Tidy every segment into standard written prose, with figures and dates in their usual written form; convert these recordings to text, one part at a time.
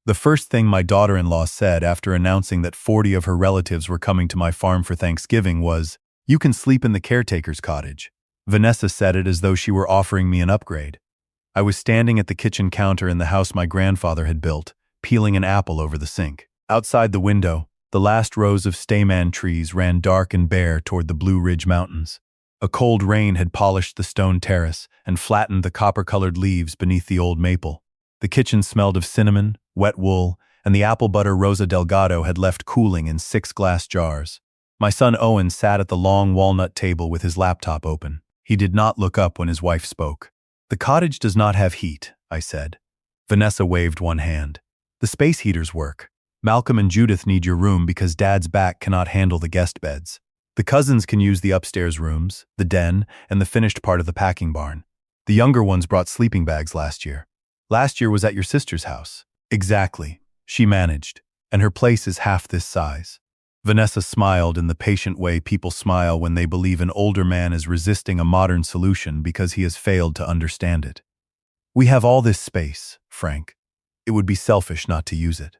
The first thing my daughter-in-law said after announcing that 40 of her relatives were coming to my farm for Thanksgiving was, "You can sleep in the caretaker's cottage." Vanessa said it as though she were offering me an upgrade. I was standing at the kitchen counter in the house my grandfather had built, peeling an apple over the sink. Outside the window, the last rows of stayman trees ran dark and bare toward the Blue Ridge Mountains. A cold rain had polished the stone terrace and flattened the copper-colored leaves beneath the old maple. The kitchen smelled of cinnamon, wet wool, and the apple butter Rosa Delgado had left cooling in 6 glass jars. My son Owen sat at the long walnut table with his laptop open. He did not look up when his wife spoke. "The cottage does not have heat," I said. Vanessa waved one hand. "The space heaters work. Malcolm and Judith need your room because Dad's back cannot handle the guest beds. The cousins can use the upstairs rooms, the den, and the finished part of the packing barn. The younger ones brought sleeping bags last year. Last year was at your sister's house." "Exactly," she managed, "and her place is half this size." Vanessa smiled in the patient way people smile when they believe an older man is resisting a modern solution because he has failed to understand it. "We have all this space, Frank. It would be selfish not to use it."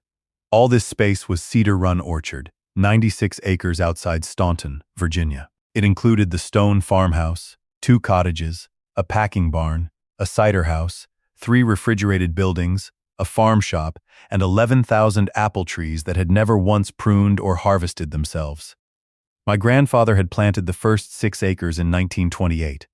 All this space was Cedar Run Orchard, 96 acres outside Staunton, Virginia. It included the stone farmhouse, 2 cottages, a packing barn, a cider house, 3 refrigerated buildings, a farm shop, and 11,000 apple trees that had never once pruned or harvested themselves. My grandfather had planted the first 6 acres in 1928.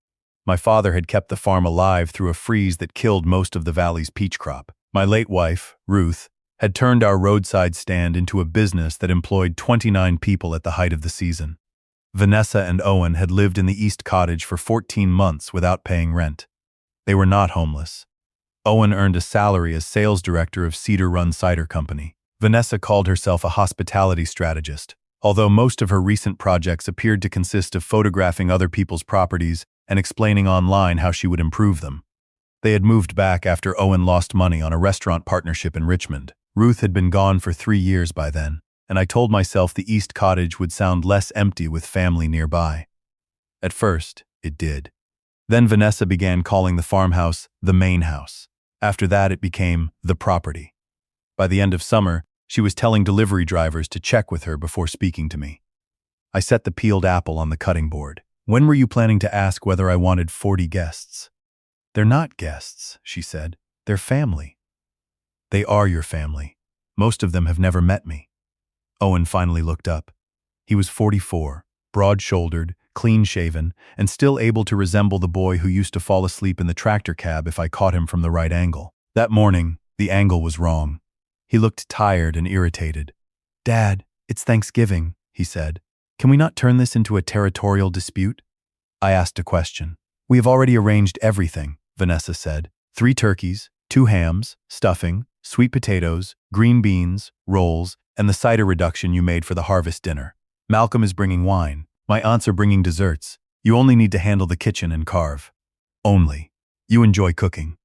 My father had kept the farm alive through a freeze that killed most of the valley's peach crop. My late wife, Ruth, had turned our roadside stand into a business that employed 29 people at the height of the season. Vanessa and Owen had lived in the East Cottage for 14 months without paying rent. They were not homeless. Owen earned a salary as sales director of Cedar Run Cider Company. Vanessa called herself a hospitality strategist, although most of her recent projects appeared to consist of photographing other people's properties and explaining online how she would improve them. They had moved back after Owen lost money on a restaurant partnership in Richmond. Ruth had been gone for 3 years by then, and I told myself the East Cottage would sound less empty with family nearby. At first, it did. Then Vanessa began calling the farmhouse the main house. After that, it became the property. By the end of summer, she was telling delivery drivers to check with her before speaking to me. I set the peeled apple on the cutting board. "When were you planning to ask whether I wanted 40 guests?" "They're not guests," she said. "They're family." "They are your family. Most of them have never met me." Owen finally looked up. He was 44, broad-shouldered, clean-shaven, and still able to resemble the boy who used to fall asleep in the tractor cab if I caught him from the right angle. That morning, the angle was wrong. He looked tired and irritated. "Dad, it's Thanksgiving," he said. "Can we not turn this into a territorial dispute?" I asked a question. "We have already arranged everything," Vanessa said. 3 turkeys, 2 hams, stuffing, sweet potatoes, green beans, rolls, and the cider reduction you made for the harvest dinner. Malcolm is bringing wine. My aunts are bringing desserts. You only need to handle the kitchen and carve." "Only. You enjoy cooking."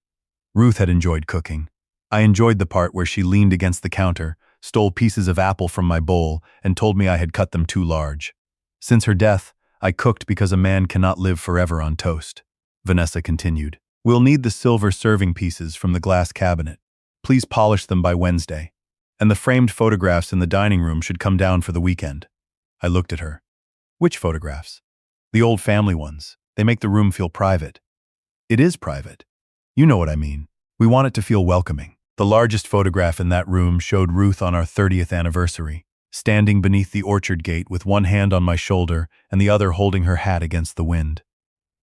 Ruth had enjoyed cooking. I enjoyed the part where she leaned against the counter, stole pieces of apple from my bowl, and told me I had cut them too large. Since her death, I cooked because a man cannot live forever on toast. Vanessa continued. "We'll need the silver serving pieces from the glass cabinet. Please polish them by Wednesday. And the framed photographs in the dining room should come down for the weekend." I looked at her. "Which photographs?" "The old family ones. They make the room feel private." "It is private. You know what I mean. We want it to feel welcoming." The largest photograph in that room showed Ruth on our 30th anniversary, standing beneath the orchard gate with one hand on my shoulder and the other holding her hat against the wind.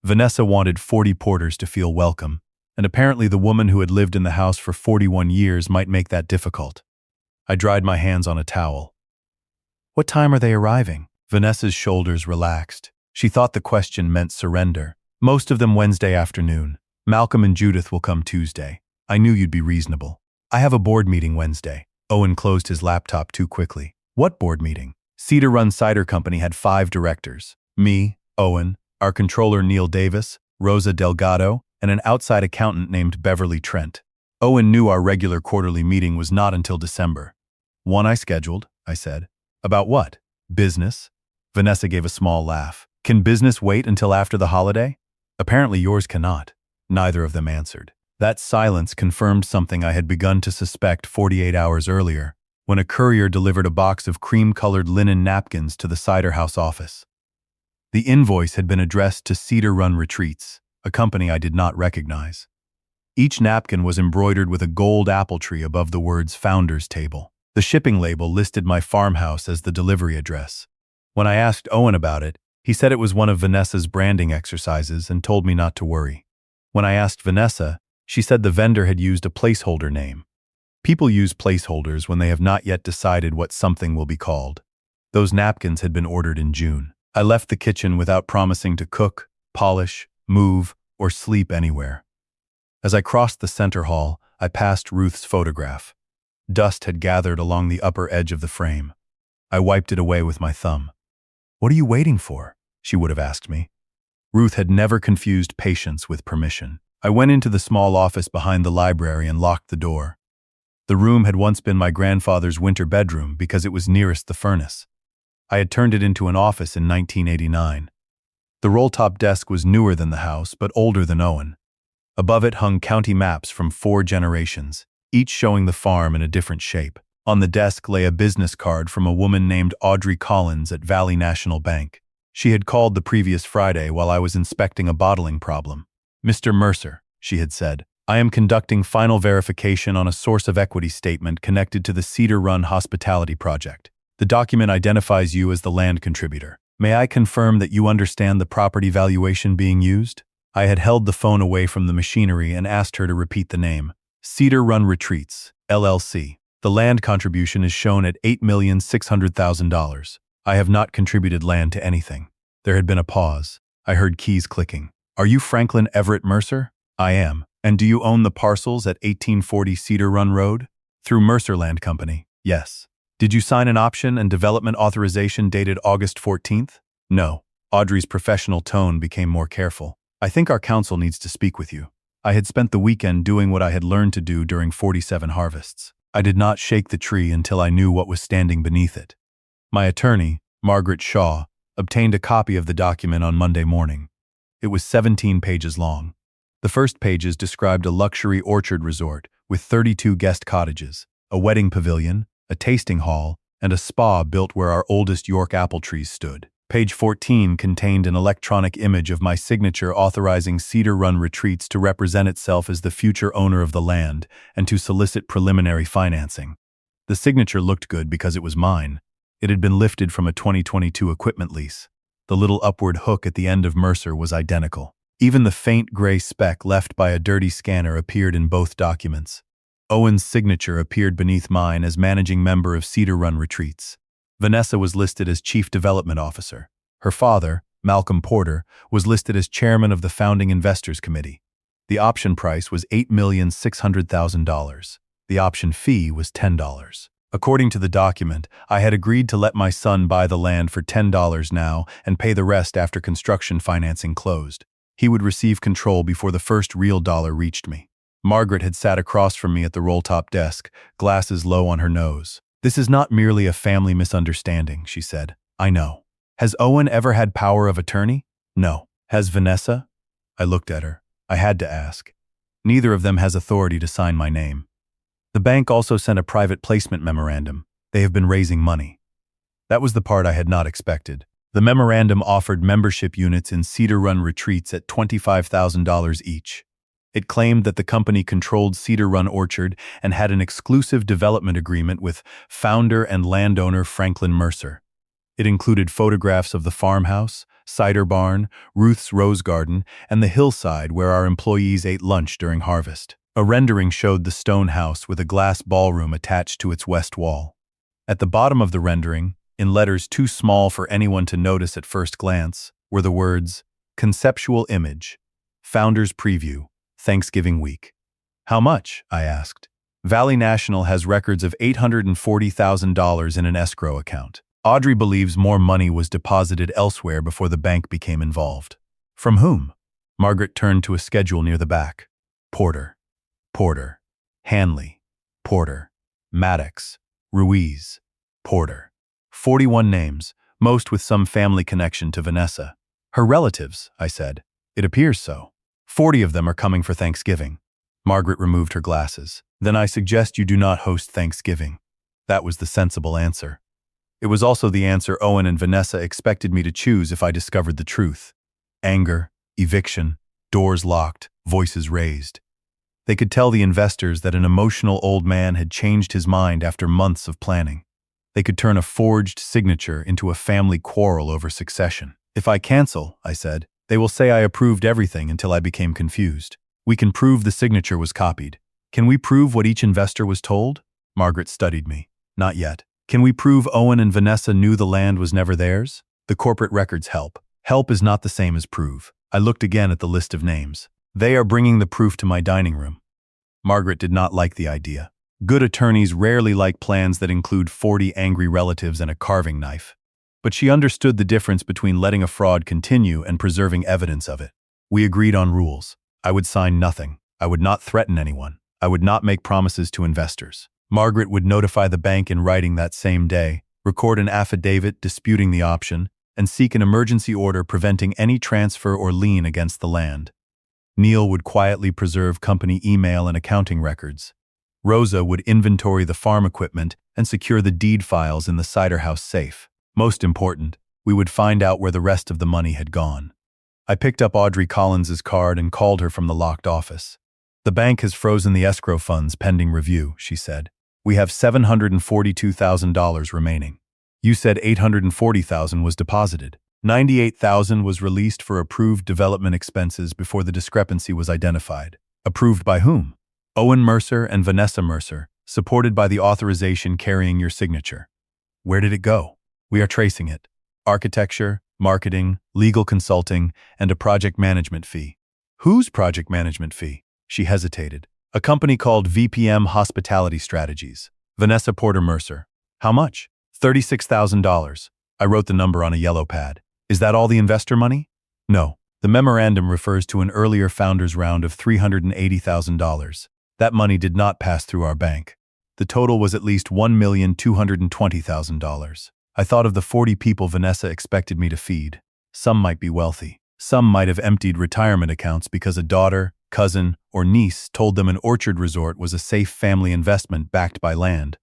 Vanessa wanted 40 porters to feel welcome, and apparently the woman who had lived in the house for 41 years might make that difficult. I dried my hands on a towel. "What time are they arriving?" Vanessa's shoulders relaxed. She thought the question meant surrender. "Most of them Wednesday afternoon. Malcolm and Judith will come Tuesday. I knew you'd be reasonable." "I have a board meeting Wednesday." Owen closed his laptop too quickly. "What board meeting?" Cedar Run Cider Company had 5 directors. Me, Owen, our controller Neil Davis, Rosa Delgado, and an outside accountant named Beverly Trent. Owen knew our regular quarterly meeting was not until December. "One I scheduled," I said. "About what?" "Business." Vanessa gave a small laugh. "Can business wait until after the holiday?" "Apparently yours cannot." Neither of them answered. That silence confirmed something I had begun to suspect 48 hours earlier, when a courier delivered a box of cream-colored linen napkins to the cider house office. The invoice had been addressed to Cedar Run Retreats, a company I did not recognize. Each napkin was embroidered with a gold apple tree above the words Founders Table. The shipping label listed my farmhouse as the delivery address. When I asked Owen about it, he said it was one of Vanessa's branding exercises and told me not to worry. When I asked Vanessa, she said the vendor had used a placeholder name. People use placeholders when they have not yet decided what something will be called. Those napkins had been ordered in June. I left the kitchen without promising to cook, polish, move, or sleep anywhere. As I crossed the center hall, I passed Ruth's photograph. Dust had gathered along the upper edge of the frame. I wiped it away with my thumb. "What are you waiting for?" she would have asked me. Ruth had never confused patience with permission. I went into the small office behind the library and locked the door. The room had once been my grandfather's winter bedroom because it was nearest the furnace. I had turned it into an office in 1989. The roll-top desk was newer than the house, but older than Owen. Above it hung county maps from 4 generations, each showing the farm in a different shape. On the desk lay a business card from a woman named Audrey Collins at Valley National Bank. She had called the previous Friday while I was inspecting a bottling problem. "Mr. Mercer," she had said, "I am conducting final verification on a source of equity statement connected to the Cedar Run Hospitality Project. The document identifies you as the land contributor. May I confirm that you understand the property valuation being used?" I had held the phone away from the machinery and asked her to repeat the name. Cedar Run Retreats, LLC. The land contribution is shown at $8,600,000. I have not contributed land to anything. There had been a pause. I heard keys clicking. "Are you Franklin Everett Mercer?" "I am. And do you own the parcels at 1840 Cedar Run Road?" "Through Mercer Land Company." "Yes." "Did you sign an option and development authorization dated August 14th? "No." Audrey's professional tone became more careful. "I think our counsel needs to speak with you." I had spent the weekend doing what I had learned to do during 47 harvests. I did not shake the tree until I knew what was standing beneath it. My attorney, Margaret Shaw, obtained a copy of the document on Monday morning. It was 17 pages long. The first pages described a luxury orchard resort with 32 guest cottages, a wedding pavilion, a tasting hall, and a spa built where our oldest York apple trees stood. Page 14 contained an electronic image of my signature authorizing Cedar Run Retreats to represent itself as the future owner of the land and to solicit preliminary financing. The signature looked good because it was mine. It had been lifted from a 2022 equipment lease. The little upward hook at the end of Mercer was identical. Even the faint gray speck left by a dirty scanner appeared in both documents. Owen's signature appeared beneath mine as managing member of Cedar Run Retreats. Vanessa was listed as Chief Development Officer. Her father, Malcolm Porter, was listed as Chairman of the Founding Investors Committee. The option price was $8,600,000. The option fee was $10. According to the document, I had agreed to let my son buy the land for $10 now and pay the rest after construction financing closed. He would receive control before the first real dollar reached me. Margaret had sat across from me at the roll-top desk, glasses low on her nose. "This is not merely a family misunderstanding," she said. "I know." "Has Owen ever had power of attorney?" "No." "Has Vanessa?" I looked at her. I had to ask. "Neither of them has authority to sign my name." The bank also sent a private placement memorandum. They have been raising money. That was the part I had not expected. The memorandum offered membership units in Cedar Run Retreats at $25,000 each. It claimed that the company controlled Cedar Run Orchard and had an exclusive development agreement with founder and landowner Franklin Mercer. It included photographs of the farmhouse, cider barn, Ruth's rose garden, and the hillside where our employees ate lunch during harvest. A rendering showed the stone house with a glass ballroom attached to its west wall. At the bottom of the rendering, in letters too small for anyone to notice at first glance, were the words, "Conceptual Image, Founders Preview, Thanksgiving Week." "How much?" I asked. "Valley National has records of $840,000 in an escrow account. Audrey believes more money was deposited elsewhere before the bank became involved." "From whom?" Margaret turned to a schedule near the back. "Porter. Porter. Hanley. Porter. Maddox. Ruiz. Porter." 41 names, most with some family connection to Vanessa. "Her relatives," I said. "It appears so. 40 of them are coming for Thanksgiving." Margaret removed her glasses. Then I suggest you do not host Thanksgiving. That was the sensible answer. It was also the answer Owen and Vanessa expected me to choose if I discovered the truth. Anger, eviction, doors locked, voices raised. They could tell the investors that an emotional old man had changed his mind after months of planning. They could turn a forged signature into a family quarrel over succession. If I cancel, I said, they will say I approved everything until I became confused. We can prove the signature was copied. Can we prove what each investor was told? Margaret studied me. Not yet. Can we prove Owen and Vanessa knew the land was never theirs? The corporate records help. Help is not the same as prove. I looked again at the list of names. They are bringing the proof to my dining room. Margaret did not like the idea. Good attorneys rarely like plans that include 40 angry relatives and a carving knife. But she understood the difference between letting a fraud continue and preserving evidence of it. We agreed on rules. I would sign nothing. I would not threaten anyone. I would not make promises to investors. Margaret would notify the bank in writing that same day, record an affidavit disputing the option, and seek an emergency order preventing any transfer or lien against the land. Neil would quietly preserve company email and accounting records. Rosa would inventory the farm equipment and secure the deed files in the cider house safe. Most important, we would find out where the rest of the money had gone. I picked up Audrey Collins's card and called her from the locked office. The bank has frozen the escrow funds pending review, she said. We have $742,000 remaining. You said $840,000 was deposited. $98,000 was released for approved development expenses before the discrepancy was identified. Approved by whom? Owen Mercer and Vanessa Mercer, supported by the authorization carrying your signature. Where did it go? We are tracing it. Architecture, marketing, legal consulting, and a project management fee. Whose project management fee? She hesitated. A company called VPM Hospitality Strategies. Vanessa Porter Mercer. How much? $36,000. I wrote the number on a yellow pad. Is that all the investor money? No. The memorandum refers to an earlier founder's round of $380,000. That money did not pass through our bank. The total was at least $1,220,000. I thought of the 40 people Vanessa expected me to feed. Some might be wealthy. Some might have emptied retirement accounts because a daughter, cousin, or niece told them an orchard resort was a safe family investment backed by land.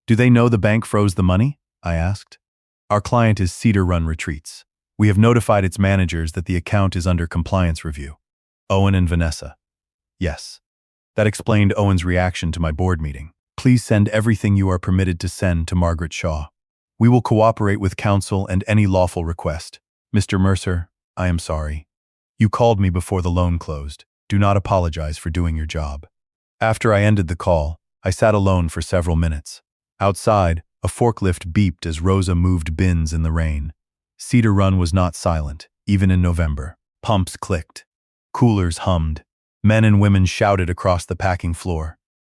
Do they know the bank froze the money? I asked. Our client is Cedar Run Retreats. We have notified its managers that the account is under compliance review. Owen and Vanessa. Yes. That explained Owen's reaction to my board meeting. Please send everything you are permitted to send to Margaret Shaw. We will cooperate with counsel and any lawful request. Mr. Mercer, I am sorry. You called me before the loan closed. Do not apologize for doing your job. After I ended the call, I sat alone for several minutes. Outside, a forklift beeped as Rosa moved bins in the rain. Cedar Run was not silent, even in November. Pumps clicked. Coolers hummed. Men and women shouted across the packing floor.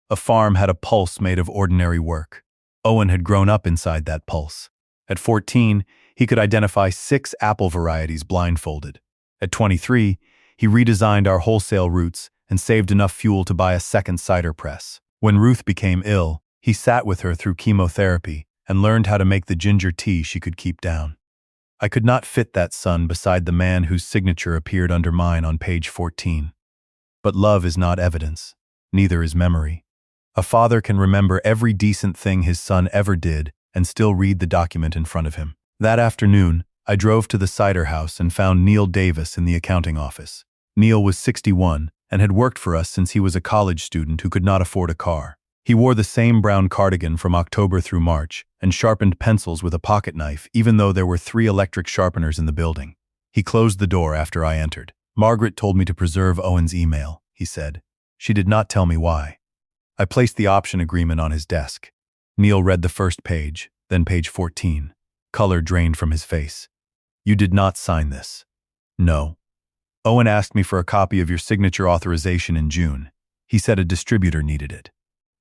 A farm had a pulse made of ordinary work. Owen had grown up inside that pulse. At 14, he could identify 6 apple varieties blindfolded. At 23, he redesigned our wholesale routes and saved enough fuel to buy a second cider press. When Ruth became ill, he sat with her through chemotherapy and learned how to make the ginger tea she could keep down. I could not fit that son beside the man whose signature appeared under mine on page 14. But love is not evidence. Neither is memory. A father can remember every decent thing his son ever did and still read the document in front of him. That afternoon, I drove to the cider house and found Neil Davis in the accounting office. Neil was 61 and had worked for us since he was a college student who could not afford a car. He wore the same brown cardigan from October through March and sharpened pencils with a pocket knife even though there were 3 electric sharpeners in the building. He closed the door after I entered. Margaret told me to preserve Owen's email, he said. She did not tell me why. I placed the option agreement on his desk. Neil read the first page, then page 14. Color drained from his face. You did not sign this. No. Owen asked me for a copy of your signature authorization in June. He said a distributor needed it.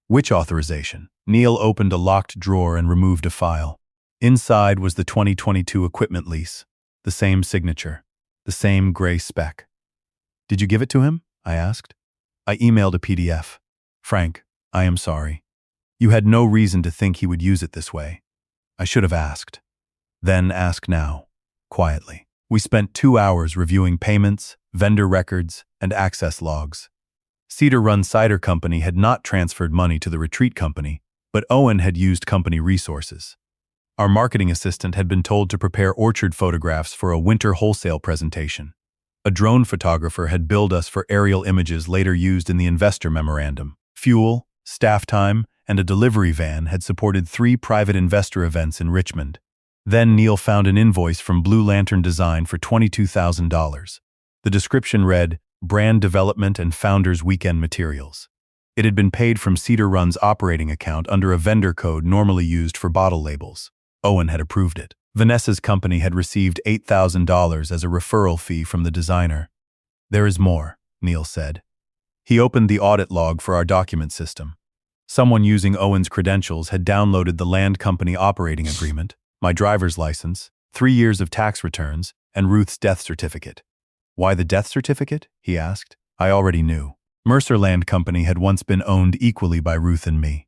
Which authorization? Neil opened a locked drawer and removed a file. Inside was the 2022 equipment lease. The same signature. The same gray speck. Did you give it to him? I asked. I emailed a PDF. Frank, I am sorry. You had no reason to think he would use it this way. I should have asked. Then ask now, quietly. We spent 2 hours reviewing payments, vendor records, and access logs. Cedar Run Cider Company had not transferred money to the retreat company, but Owen had used company resources. Our marketing assistant had been told to prepare orchard photographs for a winter wholesale presentation. A drone photographer had billed us for aerial images later used in the investor memorandum. Fuel, staff time, and a delivery van had supported 3 private investor events in Richmond. Then Neil found an invoice from Blue Lantern Design for $22,000. The description read, Brand Development and Founders Weekend Materials. It had been paid from Cedar Run's operating account under a vendor code normally used for bottle labels. Owen had approved it. Vanessa's company had received $8,000 as a referral fee from the designer. There is more, Neil said. He opened the audit log for our document system. Someone using Owen's credentials had downloaded the land company operating agreement, my driver's license, 3 years of tax returns, and Ruth's death certificate. Why the death certificate? He asked. I already knew. Mercer Land Company had once been owned equally by Ruth and me.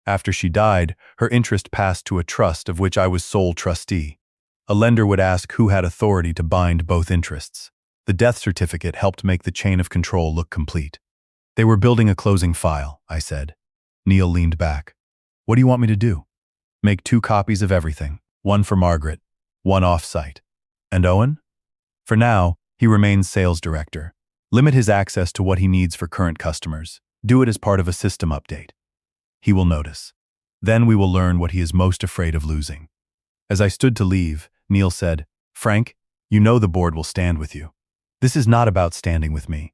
After she died, her interest passed to a trust of which I was sole trustee. A lender would ask who had authority to bind both interests. The death certificate helped make the chain of control look complete. They were building a closing file, I said. Neil leaned back. What do you want me to do? Make 2 copies of everything. 1 for Margaret, 1 off-site. And Owen? For now, he remains sales director. Limit his access to what he needs for current customers. Do it as part of a system update. He will notice. Then we will learn what he is most afraid of losing. As I stood to leave, Neil said, Frank, you know the board will stand with you. This is not about standing with me.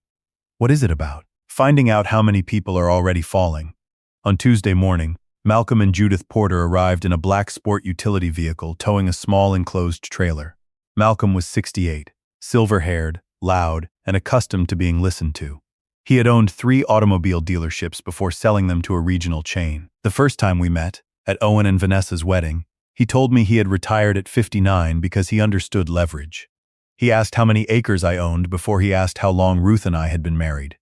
What is it about? Finding out how many people are already falling. On Tuesday morning, Malcolm and Judith Porter arrived in a black sport utility vehicle towing a small enclosed trailer. Malcolm was 68, silver-haired, loud, and accustomed to being listened to. He had owned 3 automobile dealerships before selling them to a regional chain. The first time we met, at Owen and Vanessa's wedding, he told me he had retired at 59 because he understood leverage. He asked how many acres I owned before he asked how long Ruth and I had been married.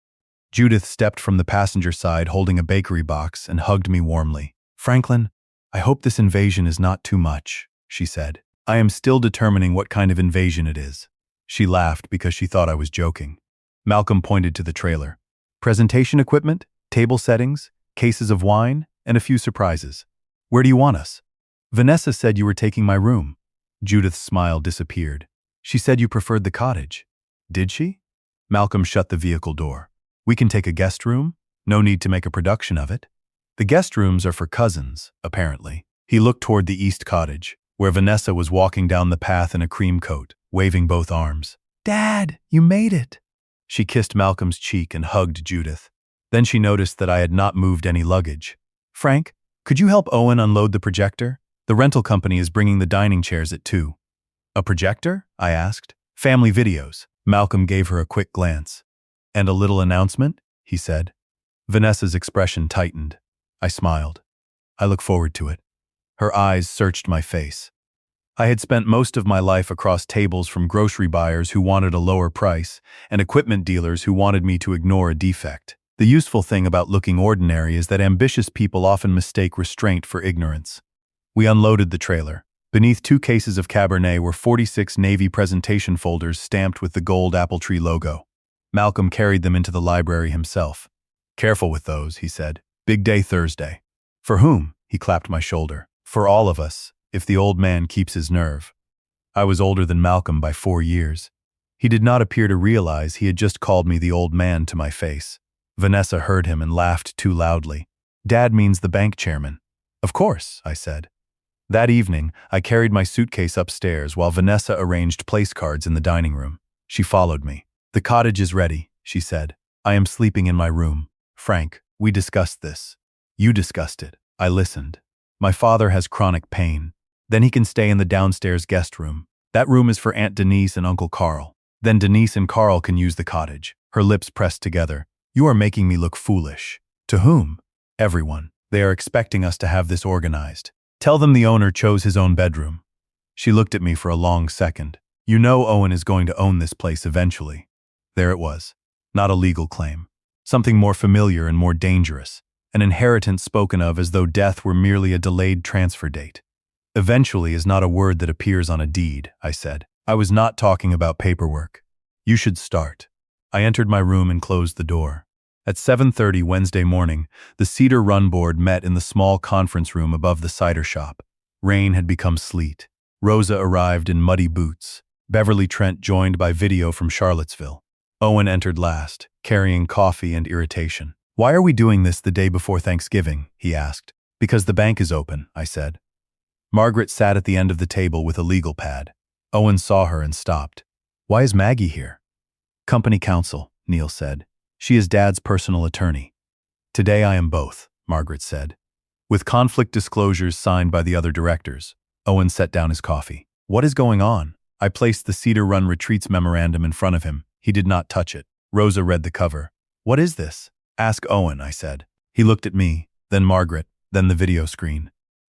Judith stepped from the passenger side holding a bakery box and hugged me warmly. Franklin, I hope this invasion is not too much, she said. I am still determining what kind of invasion it is. She laughed because she thought I was joking. Malcolm pointed to the trailer. Presentation equipment, table settings, cases of wine, and a few surprises. Where do you want us? Vanessa said you were taking my room. Judith's smile disappeared. She said you preferred the cottage. Did she? Malcolm shut the vehicle door. We can take a guest room? No need to make a production of it. The guest rooms are for cousins, apparently. He looked toward the east cottage, where Vanessa was walking down the path in a cream coat, waving both arms. Dad, you made it! She kissed Malcolm's cheek and hugged Judith. Then she noticed that I had not moved any luggage. Frank, could you help Owen unload the projector? The rental company is bringing the dining chairs at 2. A projector? I asked. Family videos. Malcolm gave her a quick glance. And a little announcement? He said. Vanessa's expression tightened. I smiled. I look forward to it. Her eyes searched my face. I had spent most of my life across tables from grocery buyers who wanted a lower price and equipment dealers who wanted me to ignore a defect. The useful thing about looking ordinary is that ambitious people often mistake restraint for ignorance. We unloaded the trailer. Beneath 2 cases of Cabernet were 46 Navy presentation folders stamped with the gold apple tree logo. Malcolm carried them into the library himself. Careful with those, he said. Big day Thursday. For whom? He clapped my shoulder. For all of us, if the old man keeps his nerve. I was older than Malcolm by 4 years. He did not appear to realize he had just called me the old man to my face. Vanessa heard him and laughed too loudly. Dad means the bank chairman. Of course, I said. That evening, I carried my suitcase upstairs while Vanessa arranged place cards in the dining room. She followed me. The cottage is ready, she said. I am sleeping in my room. Frank, we discussed this. You discussed it. I listened. My father has chronic pain. Then he can stay in the downstairs guest room. That room is for Aunt Denise and Uncle Carl. Then Denise and Carl can use the cottage. Her lips pressed together. You are making me look foolish. To whom? Everyone. They are expecting us to have this organized. Tell them the owner chose his own bedroom. She looked at me for a long second. You know Owen is going to own this place eventually. There it was. Not a legal claim. Something more familiar and more dangerous. An inheritance spoken of as though death were merely a delayed transfer date. Eventually is not a word that appears on a deed, I said. I was not talking about paperwork. You should start. I entered my room and closed the door. At 7:30 Wednesday morning, the Cedar Run board met in the small conference room above the cider shop. Rain had become sleet. Rosa arrived in muddy boots. Beverly Trent joined by video from Charlottesville. Owen entered last, carrying coffee and irritation. "Why are we doing this the day before Thanksgiving?" he asked. "Because the bank is open," I said. Margaret sat at the end of the table with a legal pad. Owen saw her and stopped. "Why is Maggie here?" "Company counsel," Neil said. "She is Dad's personal attorney." "Today I am both," Margaret said. With conflict disclosures signed by the other directors, Owen set down his coffee. "What is going on?" I placed the Cedar Run Retreats memorandum in front of him. He did not touch it. Rosa read the cover. "What is this?" "Ask Owen," I said. He looked at me, then Margaret, then the video screen.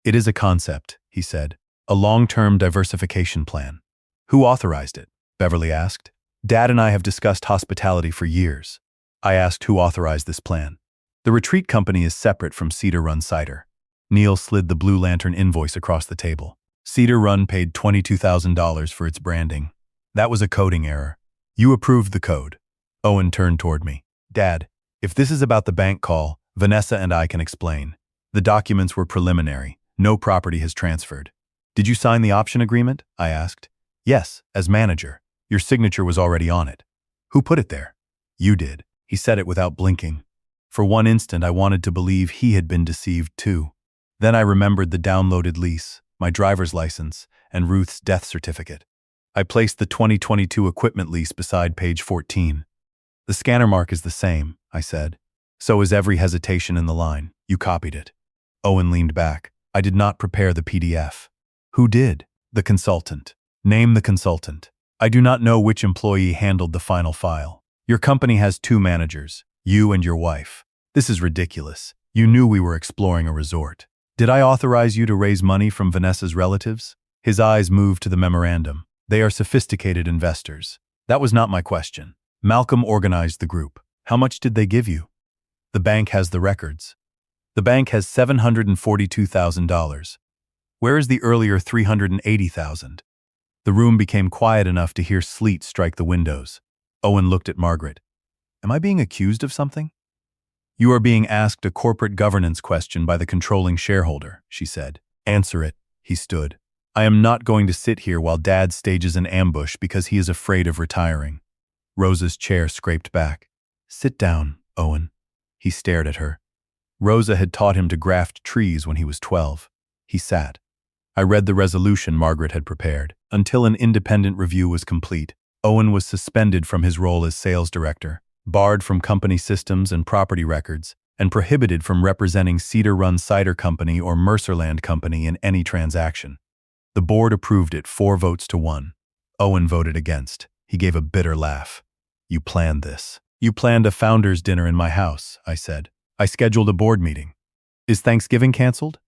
"It is a concept," he said. "A long-term diversification plan." "Who authorized it?" Beverly asked. "Dad and I have discussed hospitality for years." I asked who authorized this plan. "The retreat company is separate from Cedar Run Cider." Neil slid the Blue Lantern invoice across the table. Cedar Run paid $22,000 for its branding. That was a coding error. You approved the code. Owen turned toward me. "Dad, if this is about the bank call, Vanessa and I can explain. The documents were preliminary. No property has transferred." "Did you sign the option agreement?" I asked. "Yes, as manager. Your signature was already on it." "Who put it there?" "You did." He said it without blinking. For one instant I wanted to believe he had been deceived too. Then I remembered the downloaded lease, my driver's license, and Ruth's death certificate. I placed the 2022 equipment lease beside page 14. "The scanner mark is the same," I said. "So is every hesitation in the line. You copied it." Owen leaned back. "I did not prepare the PDF." "Who did?" "The consultant." "Name the consultant." "I do not know which employee handled the final file. Your company has 2 managers, you and your wife. This is ridiculous. You knew we were exploring a resort. Did I authorize you to raise money from Vanessa's relatives?" His eyes moved to the memorandum. "They are sophisticated investors." "That was not my question." "Malcolm organized the group. How much did they give you?" "The bank has the records." "The bank has $742,000. Where is the earlier $380,000? The room became quiet enough to hear sleet strike the windows. Owen looked at Margaret. "Am I being accused of something?" "You are being asked a corporate governance question by the controlling shareholder," she said. "Answer it." He stood. "I am not going to sit here while Dad stages an ambush because he is afraid of retiring." Rosa's chair scraped back. "Sit down, Owen." He stared at her. Rosa had taught him to graft trees when he was 12. He sat. I read the resolution Margaret had prepared. Until an independent review was complete, Owen was suspended from his role as sales director, barred from company systems and property records, and prohibited from representing Cedar Run Cider Company or Mercerland Company in any transaction. The board approved it 4 votes to 1. Owen voted against. He gave a bitter laugh. "You planned this. You planned a founder's dinner in my house," I said. "I scheduled a board meeting. Is Thanksgiving canceled?"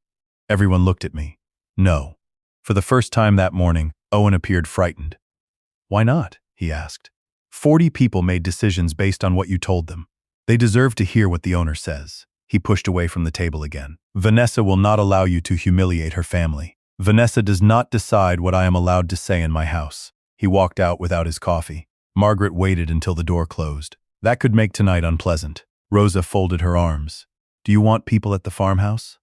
Everyone looked at me. "No." For the first time that morning, Owen appeared frightened. "Why not?" he asked. 40 people made decisions based on what you told them. They deserve to hear what the owner says." He pushed away from the table again. "Vanessa will not allow you to humiliate her family. Vanessa does not decide what I am allowed to say in my house." He walked out without his coffee. Margaret waited until the door closed. "That could make tonight unpleasant." Rosa folded her arms. "Do you want people at the farmhouse?"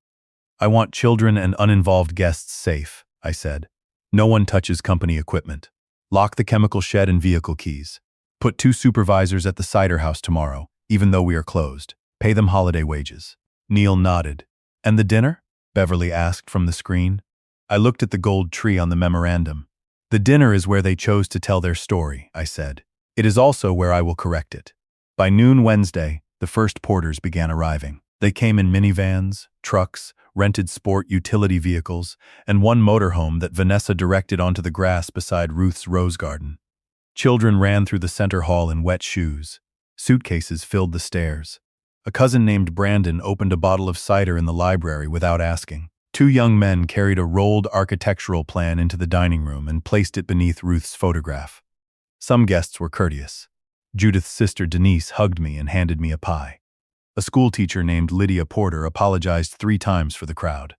"I want children and uninvolved guests safe," I said. "No one touches company equipment. Lock the chemical shed and vehicle keys. Put 2 supervisors at the cider house tomorrow, even though we are closed. Pay them holiday wages." Neil nodded. "And the dinner?" Beverly asked from the screen. I looked at the gold tree on the memorandum. "The dinner is where they chose to tell their story," I said. "It is also where I will correct it." By noon Wednesday, the first porters began arriving. They came in minivans, trucks, rented sport utility vehicles, and 1 motorhome that Vanessa directed onto the grass beside Ruth's rose garden. Children ran through the center hall in wet shoes. Suitcases filled the stairs. A cousin named Brandon opened a bottle of cider in the library without asking. 2 young men carried a rolled architectural plan into the dining room and placed it beneath Ruth's photograph. Some guests were courteous. Judith's sister Denise hugged me and handed me a pie. A schoolteacher named Lydia Porter apologized 3 times for the crowd.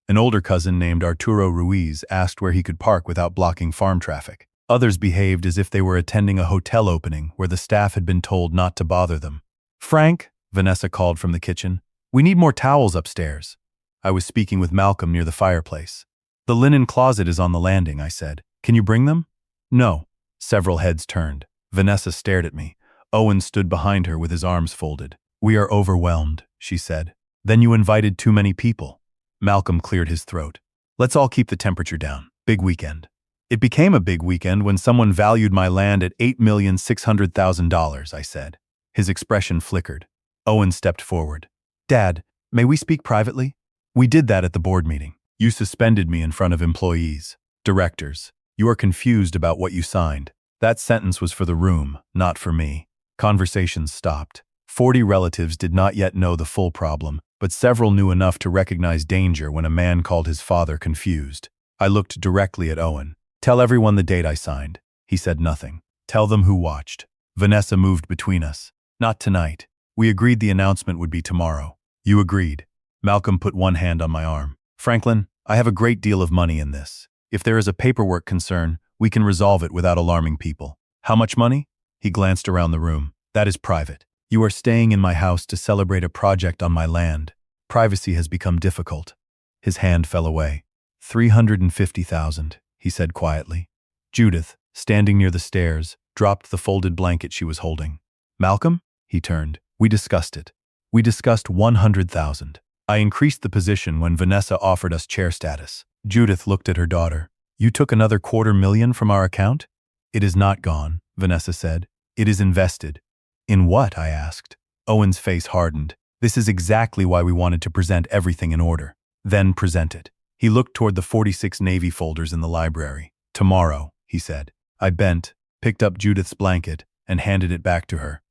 An older cousin named Arturo Ruiz asked where he could park without blocking farm traffic. Others behaved as if they were attending a hotel opening where the staff had been told not to bother them. Frank, Vanessa called from the kitchen. We need more towels upstairs. I was speaking with Malcolm near the fireplace. The linen closet is on the landing, I said. Can you bring them? No. Several heads turned. Vanessa stared at me. Owen stood behind her with his arms folded. We are overwhelmed, she said. Then you invited too many people. Malcolm cleared his throat. Let's all keep the temperature down. Big weekend. It became a big weekend when someone valued my land at $8,600,000, I said. His expression flickered. Owen stepped forward. Dad, may we speak privately? We did that at the board meeting. You suspended me in front of employees, directors. You are confused about what you signed. That sentence was for the room, not for me. Conversations stopped. 40 relatives did not yet know the full problem, but several knew enough to recognize danger when a man called his father confused. I looked directly at Owen. Tell everyone the date I signed. He said nothing. Tell them who watched. Vanessa moved between us. Not tonight. We agreed the announcement would be tomorrow. You agreed. Malcolm put one hand on my arm. Franklin, I have a great deal of money in this. If there is a paperwork concern, we can resolve it without alarming people. How much money? He glanced around the room. That is private. You are staying in my house to celebrate a project on my land. Privacy has become difficult. His hand fell away. 350,000, he said quietly. Judith, standing near the stairs, dropped the folded blanket she was holding. Malcolm? He turned. We discussed it. We discussed 100,000. I increased the position when Vanessa offered us chair status. Judith looked at her daughter. You took another $250,000 from our account? It is not gone, Vanessa said. It is invested. In what? I asked. Owen's face hardened. This is exactly why we wanted to present everything in order. Then present it. He looked toward the 46 Navy folders in the library. Tomorrow, he said. I bent, picked up Judith's blanket, and handed it back to her.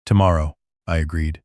Tomorrow, I agreed.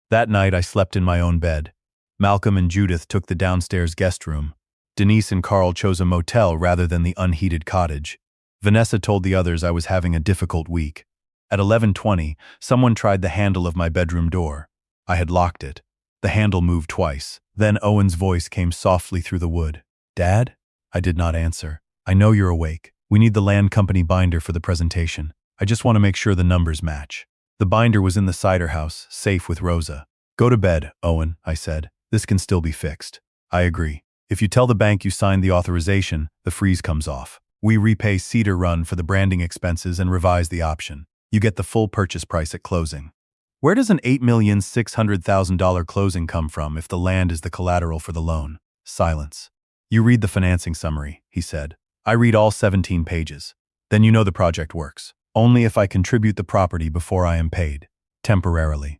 That night I slept in my own bed. Malcolm and Judith took the downstairs guest room. Denise and Carl chose a motel rather than the unheated cottage. Vanessa told the others I was having a difficult week. At 11:20, someone tried the handle of my bedroom door. I had locked it. The handle moved twice. Then Owen's voice came softly through the wood. Dad? I did not answer. I know you're awake. We need the land company binder for the presentation. I just want to make sure the numbers match. The binder was in the cider house, safe with Rosa. Go to bed, Owen, I said. This can still be fixed. I agree. If you tell the bank you signed the authorization, the freeze comes off. We repay Cedar Run for the branding expenses and revise the option. You get the full purchase price at closing. Where does an $8,600,000 closing come from if the land is the collateral for the loan? Silence. You read the financing summary, he said. I read all 17 pages. Then you know the project works. Only if I contribute the property before I am paid. Temporarily.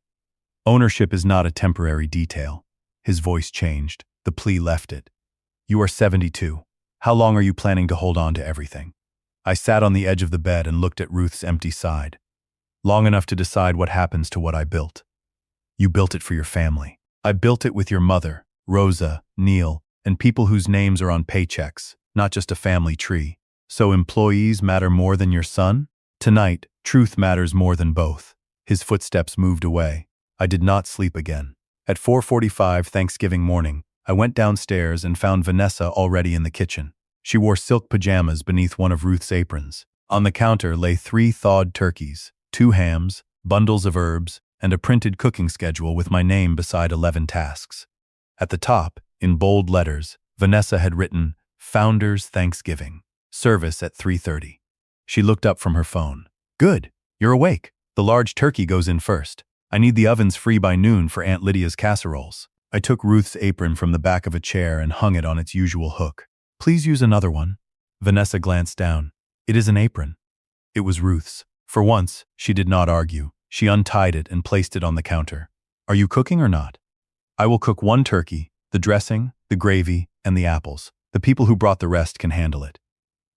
Ownership is not a temporary detail. His voice changed. The plea left it. You are 72. How long are you planning to hold on to everything? I sat on the edge of the bed and looked at Ruth's empty side. Long enough to decide what happens to what I built. You built it for your family. I built it with your mother, Rosa, Neil, and people whose names are on paychecks, not just a family tree. So employees matter more than your son? Tonight, truth matters more than both. His footsteps moved away. I did not sleep again. At 4:45 Thanksgiving morning, I went downstairs and found Vanessa already in the kitchen. She wore silk pajamas beneath one of Ruth's aprons. On the counter lay 3 thawed turkeys, 2 hams, bundles of herbs, and a printed cooking schedule with my name beside 11 tasks. At the top, in bold letters, Vanessa had written, Founders Thanksgiving. Service at 3:30. She looked up from her phone. Good, you're awake. The large turkey goes in first. I need the ovens free by noon for Aunt Lydia's casseroles. I took Ruth's apron from the back of a chair and hung it on its usual hook. Please use another one. Vanessa glanced down. It is an apron. It was Ruth's. For once, she did not argue. She untied it and placed it on the counter. Are you cooking or not? I will cook 1 turkey, the dressing, the gravy, and the apples. The people who brought the rest can handle it.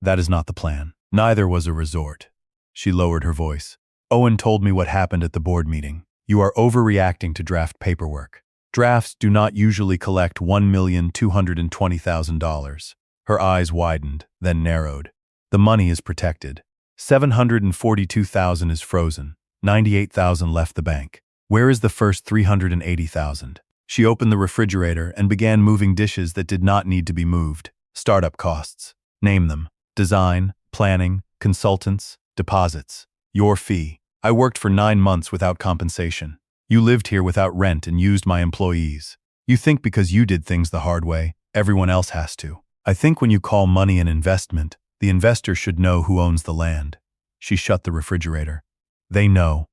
That is not the plan. Neither was a resort. She lowered her voice. Owen told me what happened at the board meeting. You are overreacting to draft paperwork. Drafts do not usually collect $1,220,000. Her eyes widened, then narrowed. The money is protected. $742,000 is frozen. $98,000 left the bank. Where is the first $380,000? She opened the refrigerator and began moving dishes that did not need to be moved. Startup costs. Name them. Design, planning, consultants, deposits. Your fee. I worked for 9 months without compensation. You lived here without rent and used my employees. You think because you did things the hard way, everyone else has to. I think when you call money an investment, the investor should know who owns the land. She shut the refrigerator. They know.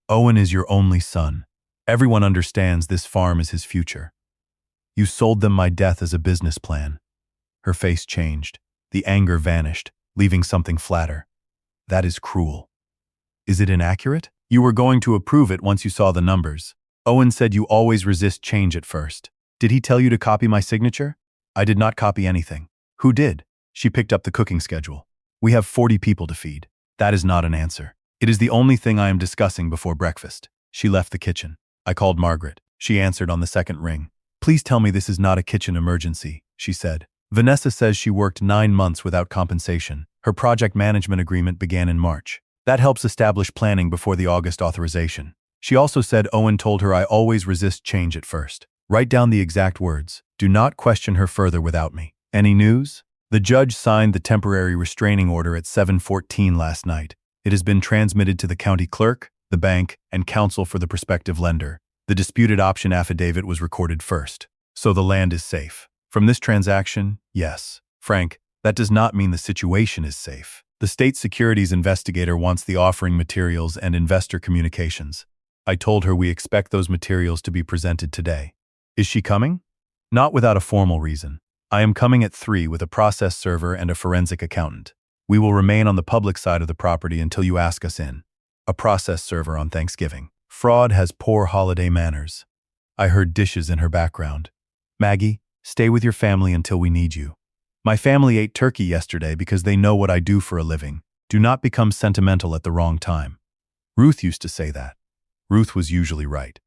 Owen is your only son. Everyone understands this farm is his future. You sold them my death as a business plan. Her face changed. The anger vanished, leaving something flatter. That is cruel. Is it inaccurate? You were going to approve it once you saw the numbers. Owen said you always resist change at first. Did he tell you to copy my signature? I did not copy anything. Who did? She picked up the cooking schedule. We have 40 people to feed. That is not an answer. It is the only thing I am discussing before breakfast. She left the kitchen. I called Margaret. She answered on the second ring. Please tell me this is not a kitchen emergency, she said. Vanessa says she worked 9 months without compensation. Her project management agreement began in March. That helps establish planning before the August authorization. She also said Owen told her I always resist change at first. Write down the exact words. Do not question her further without me. Any news? The judge signed the temporary restraining order at 7:14 last night. It has been transmitted to the county clerk, the bank, and counsel for the prospective lender. The disputed option affidavit was recorded first. So the land is safe. From this transaction, yes. Frank, that does not mean the situation is safe. The state securities investigator wants the offering materials and investor communications. I told her we expect those materials to be presented today. Is she coming? Not without a formal reason. I am coming at 3 with a process server and a forensic accountant. We will remain on the public side of the property until you ask us in. A process server on Thanksgiving. Fraud has poor holiday manners. I heard dishes in her background. Maggie, stay with your family until we need you. My family ate turkey yesterday because they know what I do for a living. Do not become sentimental at the wrong time. Ruth used to say that. Ruth was usually right.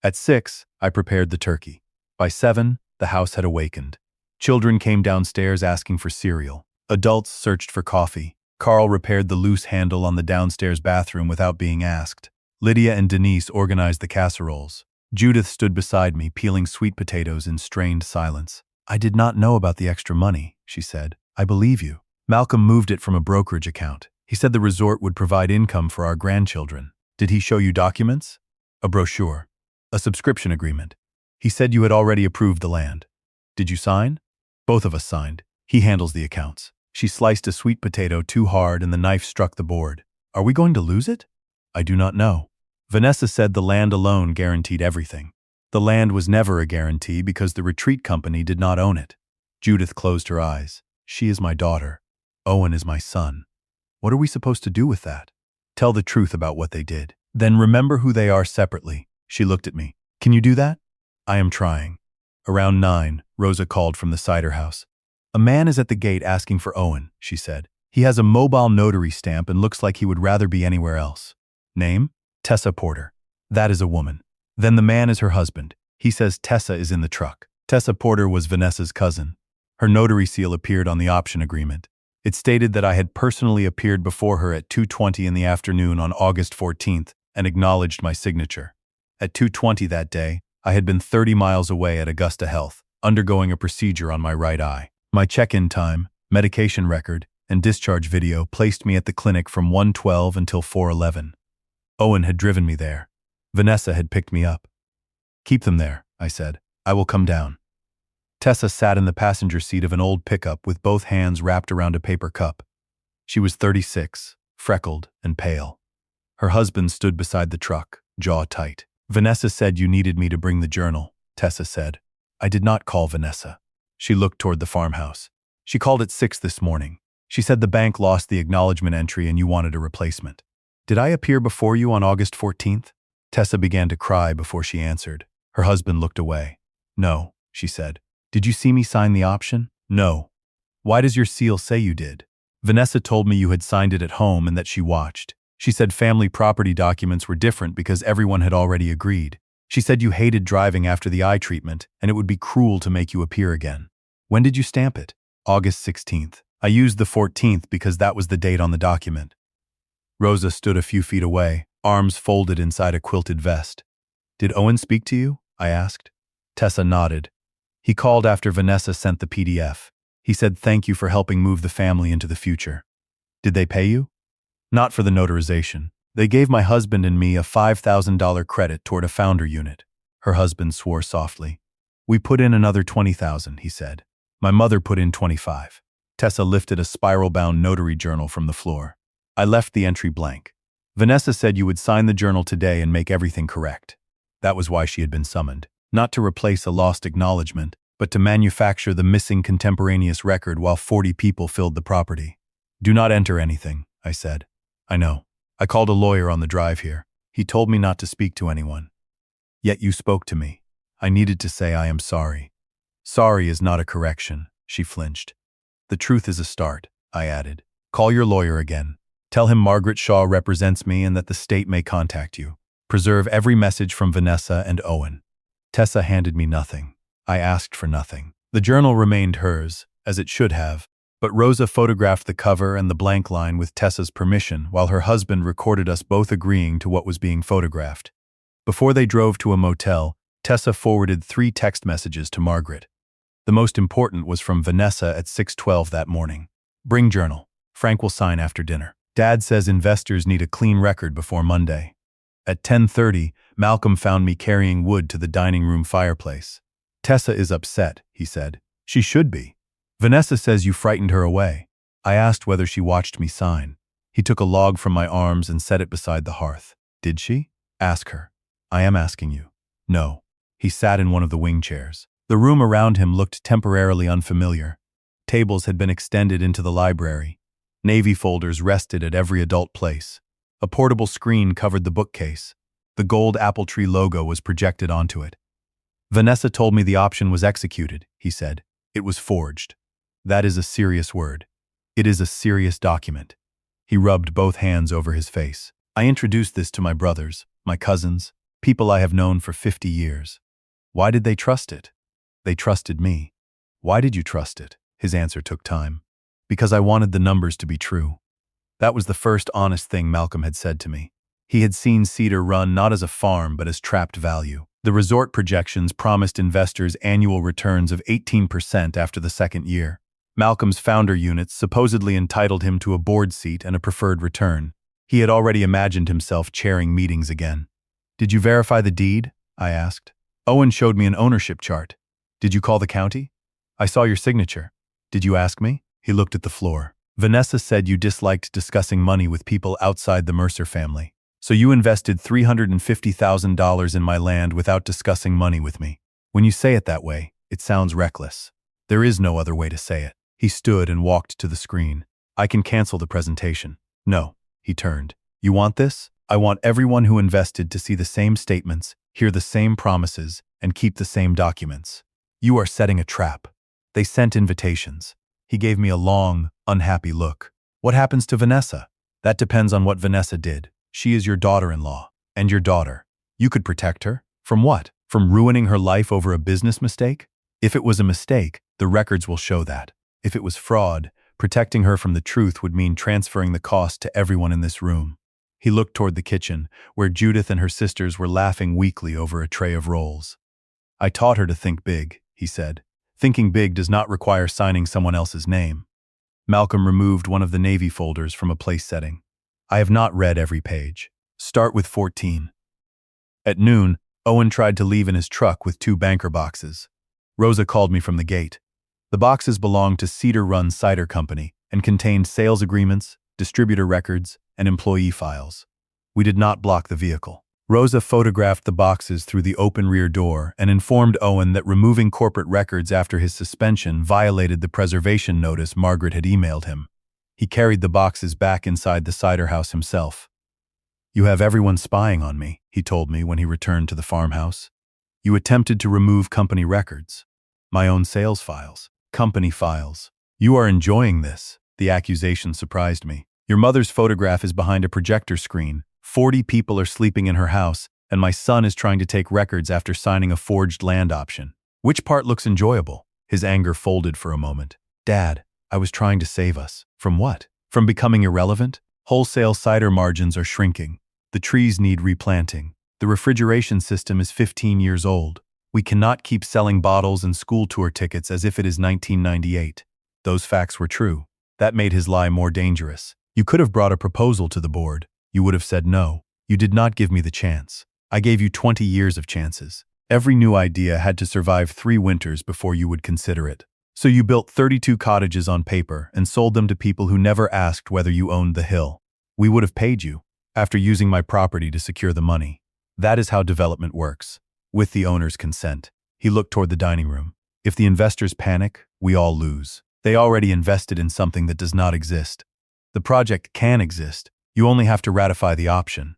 At 6, I prepared the turkey. By 7, the house had awakened. Children came downstairs asking for cereal. Adults searched for coffee. Carl repaired the loose handle on the downstairs bathroom without being asked. Lydia and Denise organized the casseroles. Judith stood beside me, peeling sweet potatoes in strained silence. I did not know about the extra money, she said. I believe you. Malcolm moved it from a brokerage account. He said the resort would provide income for our grandchildren. Did he show you documents? A brochure. A subscription agreement. He said you had already approved the land. Did you sign? Both of us signed. He handles the accounts. She sliced a sweet potato too hard and the knife struck the board. Are we going to lose it? I do not know. Vanessa said the land alone guaranteed everything. The land was never a guarantee because the retreat company did not own it. Judith closed her eyes. She is my daughter. Owen is my son. What are we supposed to do with that? Tell the truth about what they did. Then remember who they are separately. She looked at me. Can you do that? I am trying. Around 9, Rosa called from the cider house. A man is at the gate asking for Owen, she said. He has a mobile notary stamp and looks like he would rather be anywhere else. Name? Tessa Porter. That is a woman. Then the man is her husband. He says Tessa is in the truck. Tessa Porter was Vanessa's cousin. Her notary seal appeared on the option agreement. It stated that I had personally appeared before her at 2:20 in the afternoon on August 14th and acknowledged my signature. At 2:20 that day, I had been 30 miles away at Augusta Health, undergoing a procedure on my right eye. My check-in time, medication record, and discharge video placed me at the clinic from 1:12 until 4:11. Owen had driven me there. Vanessa had picked me up. Keep them there, I said. I will come down. Tessa sat in the passenger seat of an old pickup with both hands wrapped around a paper cup. She was 36, freckled and pale. Her husband stood beside the truck, jaw tight. Vanessa said you needed me to bring the journal, Tessa said. I did not call Vanessa. She looked toward the farmhouse. She called at 6 this morning. She said the bank lost the acknowledgement entry and you wanted a replacement. Did I appear before you on August 14th? Tessa began to cry before she answered. Her husband looked away. No, she said. Did you see me sign the option? No. Why does your seal say you did? Vanessa told me you had signed it at home and that she watched. She said family property documents were different because everyone had already agreed. She said you hated driving after the eye treatment and it would be cruel to make you appear again. When did you stamp it? August 16th. I used the 14th because that was the date on the document. Rosa stood a few feet away, arms folded inside a quilted vest. Did Owen speak to you? I asked. Tessa nodded. He called after Vanessa sent the PDF. He said thank you for helping move the family into the future. Did they pay you? Not for the notarization. They gave my husband and me a $5,000 credit toward a founder unit. Her husband swore softly. We put in another $20,000, he said. My mother put in 25. Tessa lifted a spiral-bound notary journal from the floor. I left the entry blank. Vanessa said you would sign the journal today and make everything correct. That was why she had been summoned. Not to replace a lost acknowledgement, but to manufacture the missing contemporaneous record while 40 people filled the property. Do not enter anything, I said. I know. I called a lawyer on the drive here. He told me not to speak to anyone. Yet you spoke to me. I needed to say I am sorry. Sorry is not a correction, she flinched. The truth is a start, I added. Call your lawyer again. Tell him Margaret Shaw represents me and that the state may contact you. Preserve every message from Vanessa and Owen. Tessa handed me nothing. I asked for nothing. The journal remained hers, as it should have, but Rosa photographed the cover and the blank line with Tessa's permission while her husband recorded us both agreeing to what was being photographed. Before they drove to a motel, Tessa forwarded 3 text messages to Margaret. The most important was from Vanessa at 6:12 that morning. Bring journal. Frank will sign after dinner. Dad says investors need a clean record before Monday. At 10:30, Malcolm found me carrying wood to the dining room fireplace. Tessa is upset, he said. She should be. Vanessa says you frightened her away. I asked whether she watched me sign. He took a log from my arms and set it beside the hearth. Did she? Ask her. I am asking you. No. He sat in one of the wing chairs. The room around him looked temporarily unfamiliar. Tables had been extended into the library. Navy folders rested at every adult place. A portable screen covered the bookcase. The gold apple tree logo was projected onto it. Vanessa told me the option was executed, he said. It was forged. That is a serious word. It is a serious document. He rubbed both hands over his face. I introduced this to my brothers, my cousins, people I have known for 50 years. Why did they trust it? They trusted me. Why did you trust it? His answer took time. Because I wanted the numbers to be true. That was the first honest thing Malcolm had said to me. He had seen Cedar Run not as a farm but as trapped value. The resort projections promised investors annual returns of 18% after the second year. Malcolm's founder units supposedly entitled him to a board seat and a preferred return. He had already imagined himself chairing meetings again. Did you verify the deed? I asked. Owen showed me an ownership chart. Did you call the county? I saw your signature. Did you ask me? He looked at the floor. Vanessa said you disliked discussing money with people outside the Mercer family. So you invested $350,000 in my land without discussing money with me. When you say it that way, it sounds reckless. There is no other way to say it. He stood and walked to the screen. I can cancel the presentation. No, he turned. You want this? I want everyone who invested to see the same statements, hear the same promises, and keep the same documents. You are setting a trap. They sent invitations. He gave me a long, unhappy look. What happens to Vanessa? That depends on what Vanessa did. She is your daughter-in-law, and your daughter. You could protect her. From what? From ruining her life over a business mistake? If it was a mistake, the records will show that. If it was fraud, protecting her from the truth would mean transferring the cost to everyone in this room. He looked toward the kitchen, where Judith and her sisters were laughing weakly over a tray of rolls. I taught her to think big, he said. Thinking big does not require signing someone else's name. Malcolm removed one of the Navy folders from a place setting. I have not read every page. Start with 14. At noon, Owen tried to leave in his truck with 2 banker boxes. Rosa called me from the gate. The boxes belonged to Cedar Run Cider Company and contained sales agreements, distributor records, and employee files. We did not block the vehicle. Rosa photographed the boxes through the open rear door and informed Owen that removing corporate records after his suspension violated the preservation notice Margaret had emailed him. He carried the boxes back inside the cider house himself. You have everyone spying on me, he told me when he returned to the farmhouse. You attempted to remove company records. My own sales files. Company files. You are enjoying this. The accusation surprised me. Your mother's photograph is behind a projector screen. 40 people are sleeping in her house, and my son is trying to take records after signing a forged land option. Which part looks enjoyable? His anger folded for a moment. Dad, I was trying to save us. From what? From becoming irrelevant? Wholesale cider margins are shrinking. The trees need replanting. The refrigeration system is 15 years old. We cannot keep selling bottles and school tour tickets as if it is 1998. Those facts were true. That made his lie more dangerous. You could have brought a proposal to the board. You would have said no. You did not give me the chance. I gave you 20 years of chances. Every new idea had to survive 3 winters before you would consider it. So you built 32 cottages on paper and sold them to people who never asked whether you owned the hill. We would have paid you, after using my property to secure the money. That is how development works. With the owner's consent. He looked toward the dining room. If the investors panic, we all lose. They already invested in something that does not exist. The project can exist. You only have to ratify the option.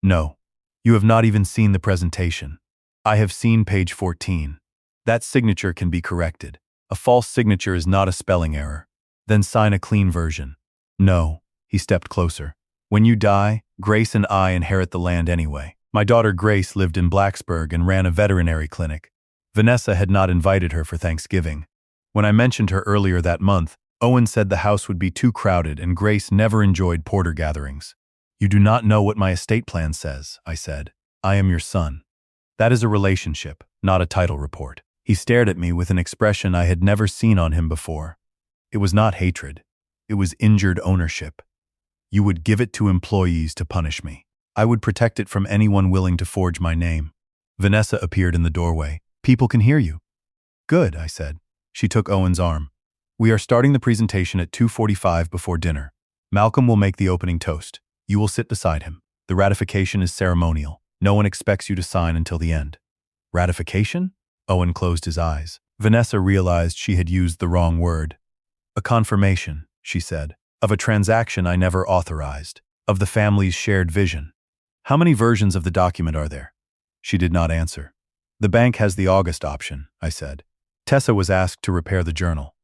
No. You have not even seen the presentation. I have seen page 14. That signature can be corrected. A false signature is not a spelling error. Then sign a clean version. No. He stepped closer. When you die, Grace and I inherit the land anyway. My daughter Grace lived in Blacksburg and ran a veterinary clinic. Vanessa had not invited her for Thanksgiving. When I mentioned her earlier that month, Owen said the house would be too crowded and Grace never enjoyed porter gatherings. You do not know what my estate plan says, I said. I am your son. That is a relationship, not a title report. He stared at me with an expression I had never seen on him before. It was not hatred. It was injured ownership. You would give it to employees to punish me. I would protect it from anyone willing to forge my name. Vanessa appeared in the doorway. People can hear you. Good, I said. She took Owen's arm. We are starting the presentation at 2:45 before dinner. Malcolm will make the opening toast. You will sit beside him. The ratification is ceremonial. No one expects you to sign until the end. Ratification? Owen closed his eyes. Vanessa realized she had used the wrong word. A confirmation, she said, of a transaction I never authorized, of the family's shared vision. How many versions of the document are there? She did not answer. The bank has the August option, I said. Tessa was asked to repair the journal.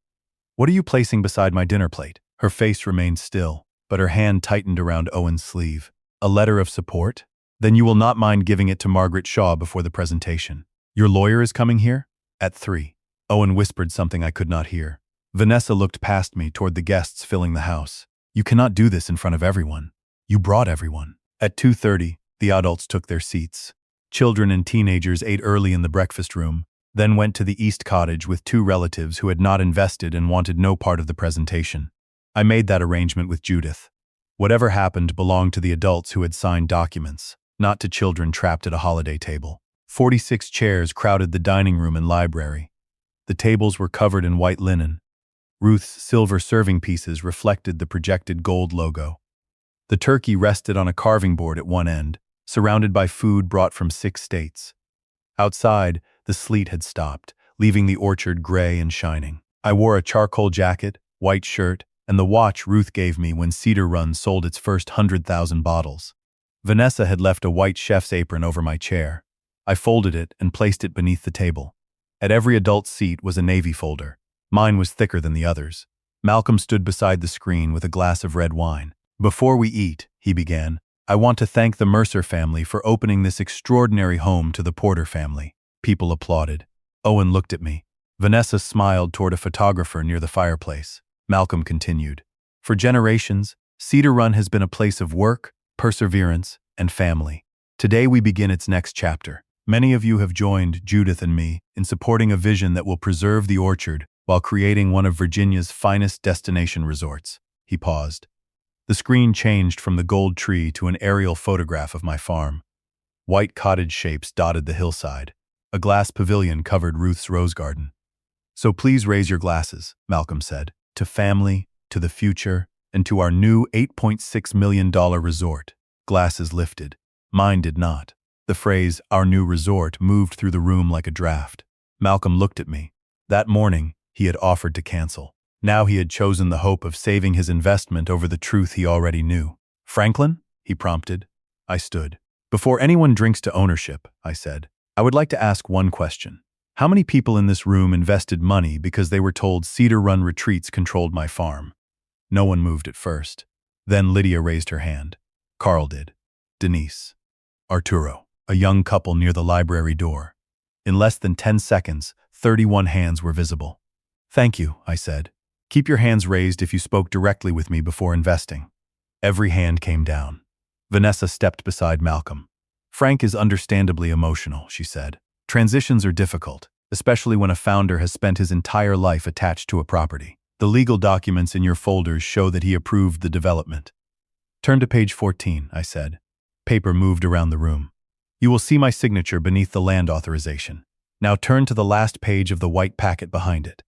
What are you placing beside my dinner plate? Her face remained still, but her hand tightened around Owen's sleeve. A letter of support? Then you will not mind giving it to Margaret Shaw before the presentation. Your lawyer is coming here? At 3. Owen whispered something I could not hear. Vanessa looked past me toward the guests filling the house. You cannot do this in front of everyone. You brought everyone. At 2:30, the adults took their seats. Children and teenagers ate early in the breakfast room, then went to the East Cottage with 2 relatives who had not invested and wanted no part of the presentation. I made that arrangement with Judith. Whatever happened belonged to the adults who had signed documents, not to children trapped at a holiday table. 46 chairs crowded the dining room and library. The tables were covered in white linen. Ruth's silver serving pieces reflected the projected gold logo. The turkey rested on a carving board at one end, surrounded by food brought from 6 states. Outside, the sleet had stopped, leaving the orchard gray and shining. I wore a charcoal jacket, white shirt, and the watch Ruth gave me when Cedar Run sold its first 100,000 bottles. Vanessa had left a white chef's apron over my chair. I folded it and placed it beneath the table. At every adult's seat was a navy folder. Mine was thicker than the others. Malcolm stood beside the screen with a glass of red wine. Before we eat, he began, I want to thank the Mercer family for opening this extraordinary home to the Porter family. People applauded. Owen looked at me. Vanessa smiled toward a photographer near the fireplace. Malcolm continued. For generations, Cedar Run has been a place of work, perseverance, and family. Today we begin its next chapter. Many of you have joined Judith and me in supporting a vision that will preserve the orchard while creating one of Virginia's finest destination resorts. He paused. The screen changed from the gold tree to an aerial photograph of my farm. White cottage shapes dotted the hillside. A glass pavilion covered Ruth's rose garden. So please raise your glasses, Malcolm said, to family, to the future, and to our new $8.6 million resort. Glasses lifted. Mine did not. The phrase, our new resort, moved through the room like a draft. Malcolm looked at me. That morning, he had offered to cancel. Now he had chosen the hope of saving his investment over the truth he already knew. Franklin? He prompted. I stood. Before anyone drinks to ownership, I said, I would like to ask one question. How many people in this room invested money because they were told Cedar Run Retreats controlled my farm? No one moved at first. Then Lydia raised her hand. Carl did. Denise. Arturo. A young couple near the library door. In less than 10 seconds, 31 hands were visible. Thank you, I said. Keep your hands raised if you spoke directly with me before investing. Every hand came down. Vanessa stepped beside Malcolm. Frank is understandably emotional, she said. Transitions are difficult, especially when a founder has spent his entire life attached to a property. The legal documents in your folders show that he approved the development. Turn to page 14, I said. Paper moved around the room. You will see my signature beneath the land authorization. Now turn to the last page of the white packet behind it.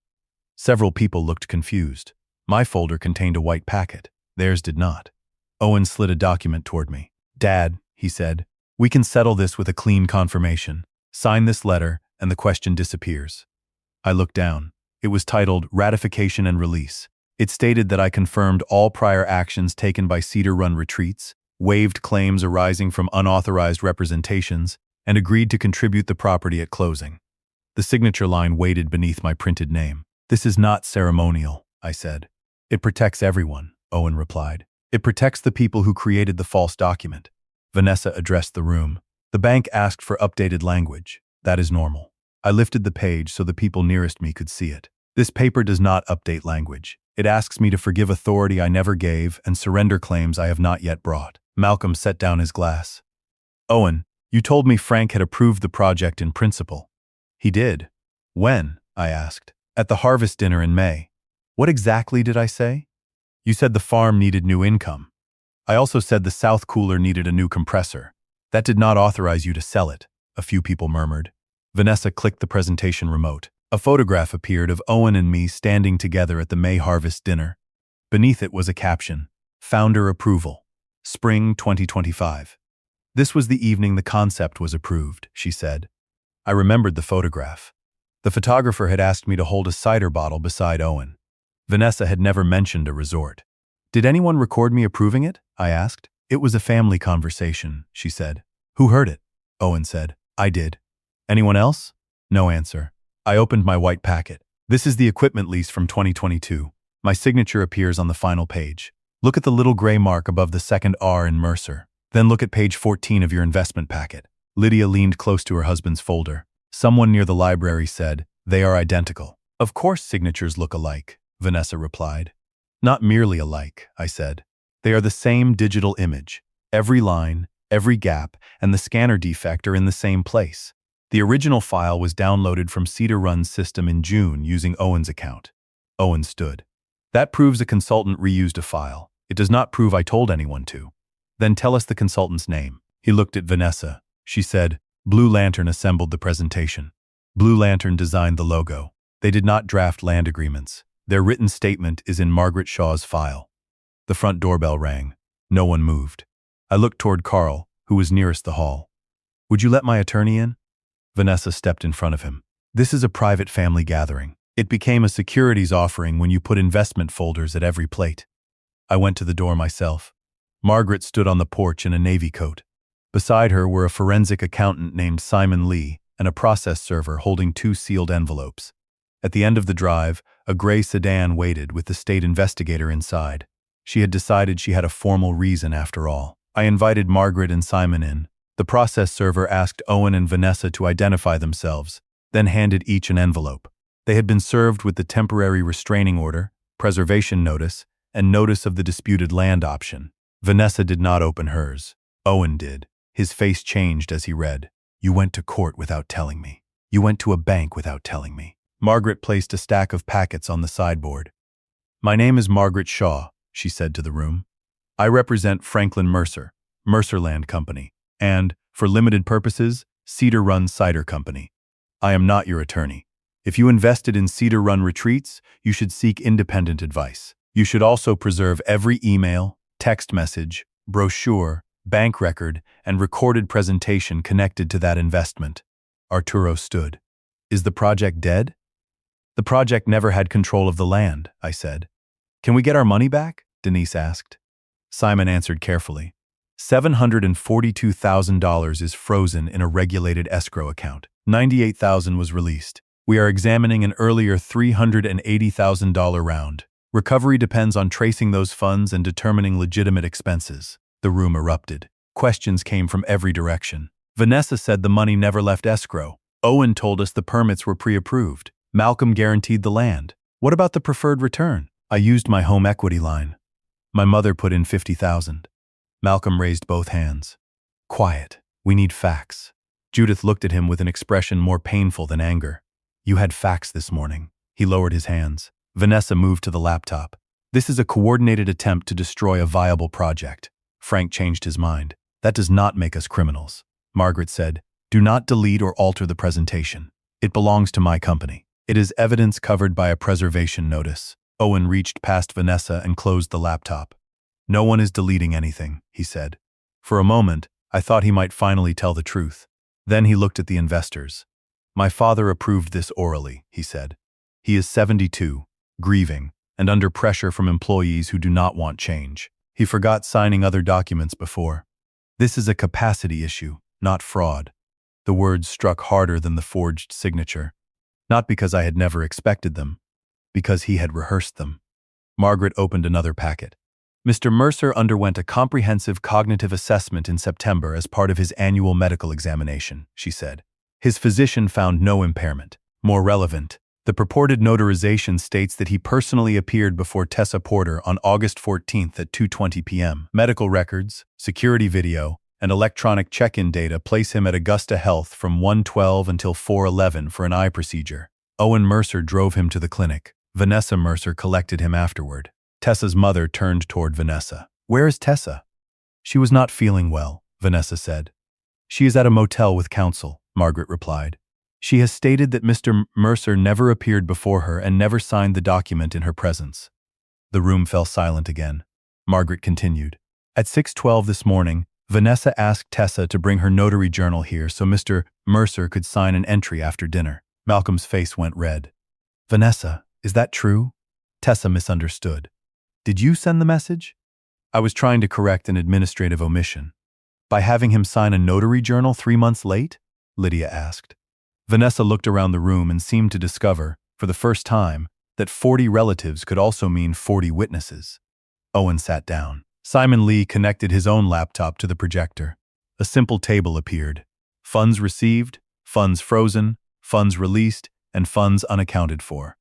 Several people looked confused. My folder contained a white packet. Theirs did not. Owen slid a document toward me. Dad, he said, we can settle this with a clean confirmation. Sign this letter, and the question disappears. I looked down. It was titled Ratification and Release. It stated that I confirmed all prior actions taken by Cedar Run Retreats, waived claims arising from unauthorized representations, and agreed to contribute the property at closing. The signature line waited beneath my printed name. This is not ceremonial, I said. It protects everyone, Owen replied. It protects the people who created the false document. Vanessa addressed the room. The bank asked for updated language. That is normal. I lifted the page so the people nearest me could see it. This paper does not update language. It asks me to forgive authority I never gave and surrender claims I have not yet brought. Malcolm set down his glass. Owen, you told me Frank had approved the project in principle. He did. When? I asked. At the harvest dinner in May. What exactly did I say? You said the farm needed new income. I also said the south cooler needed a new compressor. That did not authorize you to sell it, a few people murmured. Vanessa clicked the presentation remote. A photograph appeared of Owen and me standing together at the May harvest dinner. Beneath it was a caption, Founder Approval, Spring 2025. This was the evening the concept was approved, she said. I remembered the photograph. The photographer had asked me to hold a cider bottle beside Owen. Vanessa had never mentioned a resort. Did anyone record me approving it? I asked. It was a family conversation, she said. Who heard it? Owen said. I did. Anyone else? No answer. I opened my white packet. This is the equipment lease from 2022. My signature appears on the final page. Look at the little gray mark above the second R in Mercer. Then look at page 14 of your investment packet. Lydia leaned close to her husband's folder. Someone near the library said, they are identical. Of course signatures look alike, Vanessa replied. Not merely alike, I said. They are the same digital image. Every line, every gap, and the scanner defect are in the same place. The original file was downloaded from Cedar Run's system in June using Owen's account. Owen stood. That proves a consultant reused a file. It does not prove I told anyone to. Then tell us the consultant's name. He looked at Vanessa. She said, Blue Lantern assembled the presentation. Blue Lantern designed the logo. They did not draft land agreements. Their written statement is in Margaret Shaw's file. The front doorbell rang. No one moved. I looked toward Carl, who was nearest the hall. Would you let my attorney in? Vanessa stepped in front of him. This is a private family gathering. It became a securities offering when you put investment folders at every plate. I went to the door myself. Margaret stood on the porch in a navy coat. Beside her were a forensic accountant named Simon Lee and a process server holding 2 sealed envelopes. At the end of the drive, a gray sedan waited with the state investigator inside. She had decided she had a formal reason after all. I invited Margaret and Simon in. The process server asked Owen and Vanessa to identify themselves, then handed each an envelope. They had been served with the temporary restraining order, preservation notice, and notice of the disputed land option. Vanessa did not open hers. Owen did. His face changed as he read, You went to court without telling me. You went to a bank without telling me. Margaret placed a stack of packets on the sideboard. My name is Margaret Shaw, she said to the room. I represent Franklin Mercer, Mercer Land Company, and, for limited purposes, Cedar Run Cider Company. I am not your attorney. If you invested in Cedar Run Retreats, you should seek independent advice. You should also preserve every email, text message, brochure, bank record, and recorded presentation connected to that investment. Arturo stood. Is the project dead? The project never had control of the land, I said. Can we get our money back? Denise asked. Simon answered carefully. $742,000 is frozen in a regulated escrow account. $98,000 was released. We are examining an earlier $380,000 round. Recovery depends on tracing those funds and determining legitimate expenses. The room erupted. Questions came from every direction. Vanessa said the money never left escrow. Owen told us the permits were pre-approved. Malcolm guaranteed the land. What about the preferred return? I used my home equity line. My mother put in $50,000. Malcolm raised both hands. Quiet. We need facts. Judith looked at him with an expression more painful than anger. You had facts this morning. He lowered his hands. Vanessa moved to the laptop. This is a coordinated attempt to destroy a viable project. Frank changed his mind. That does not make us criminals. Margaret said, do not delete or alter the presentation. It belongs to my company. It is evidence covered by a preservation notice. Owen reached past Vanessa and closed the laptop. No one is deleting anything, he said. For a moment, I thought he might finally tell the truth. Then he looked at the investors. My father approved this orally, he said. He is 72, grieving, and under pressure from employees who do not want change. He forgot signing other documents before. This is a capacity issue, not fraud. The words struck harder than the forged signature. Not because I had never expected them, because he had rehearsed them. Margaret opened another packet. Mr. Mercer underwent a comprehensive cognitive assessment in September as part of his annual medical examination, she said. His physician found no impairment. More relevant, the purported notarization states that he personally appeared before Tessa Porter on August 14th at 2:20 p.m. Medical records, security video, and electronic check-in data place him at Augusta Health from 1:12 until 4:11 for an eye procedure. Owen Mercer drove him to the clinic. Vanessa Mercer collected him afterward. Tessa's mother turned toward Vanessa. Where is Tessa? She was not feeling well, Vanessa said. She is at a motel with counsel, Margaret replied. She has stated that Mr. Mercer never appeared before her and never signed the document in her presence. The room fell silent again. Margaret continued. At 6:12 this morning, Vanessa asked Tessa to bring her notary journal here so Mr. Mercer could sign an entry after dinner. Malcolm's face went red. Vanessa, is that true? Tessa misunderstood. Did you send the message? I was trying to correct an administrative omission. By having him sign a notary journal 3 months late? Lydia asked. Vanessa looked around the room and seemed to discover, for the first time, that 40 relatives could also mean 40 witnesses. Owen sat down. Simon Lee connected his own laptop to the projector. A simple table appeared. Funds received, funds frozen, funds released, and funds unaccounted for.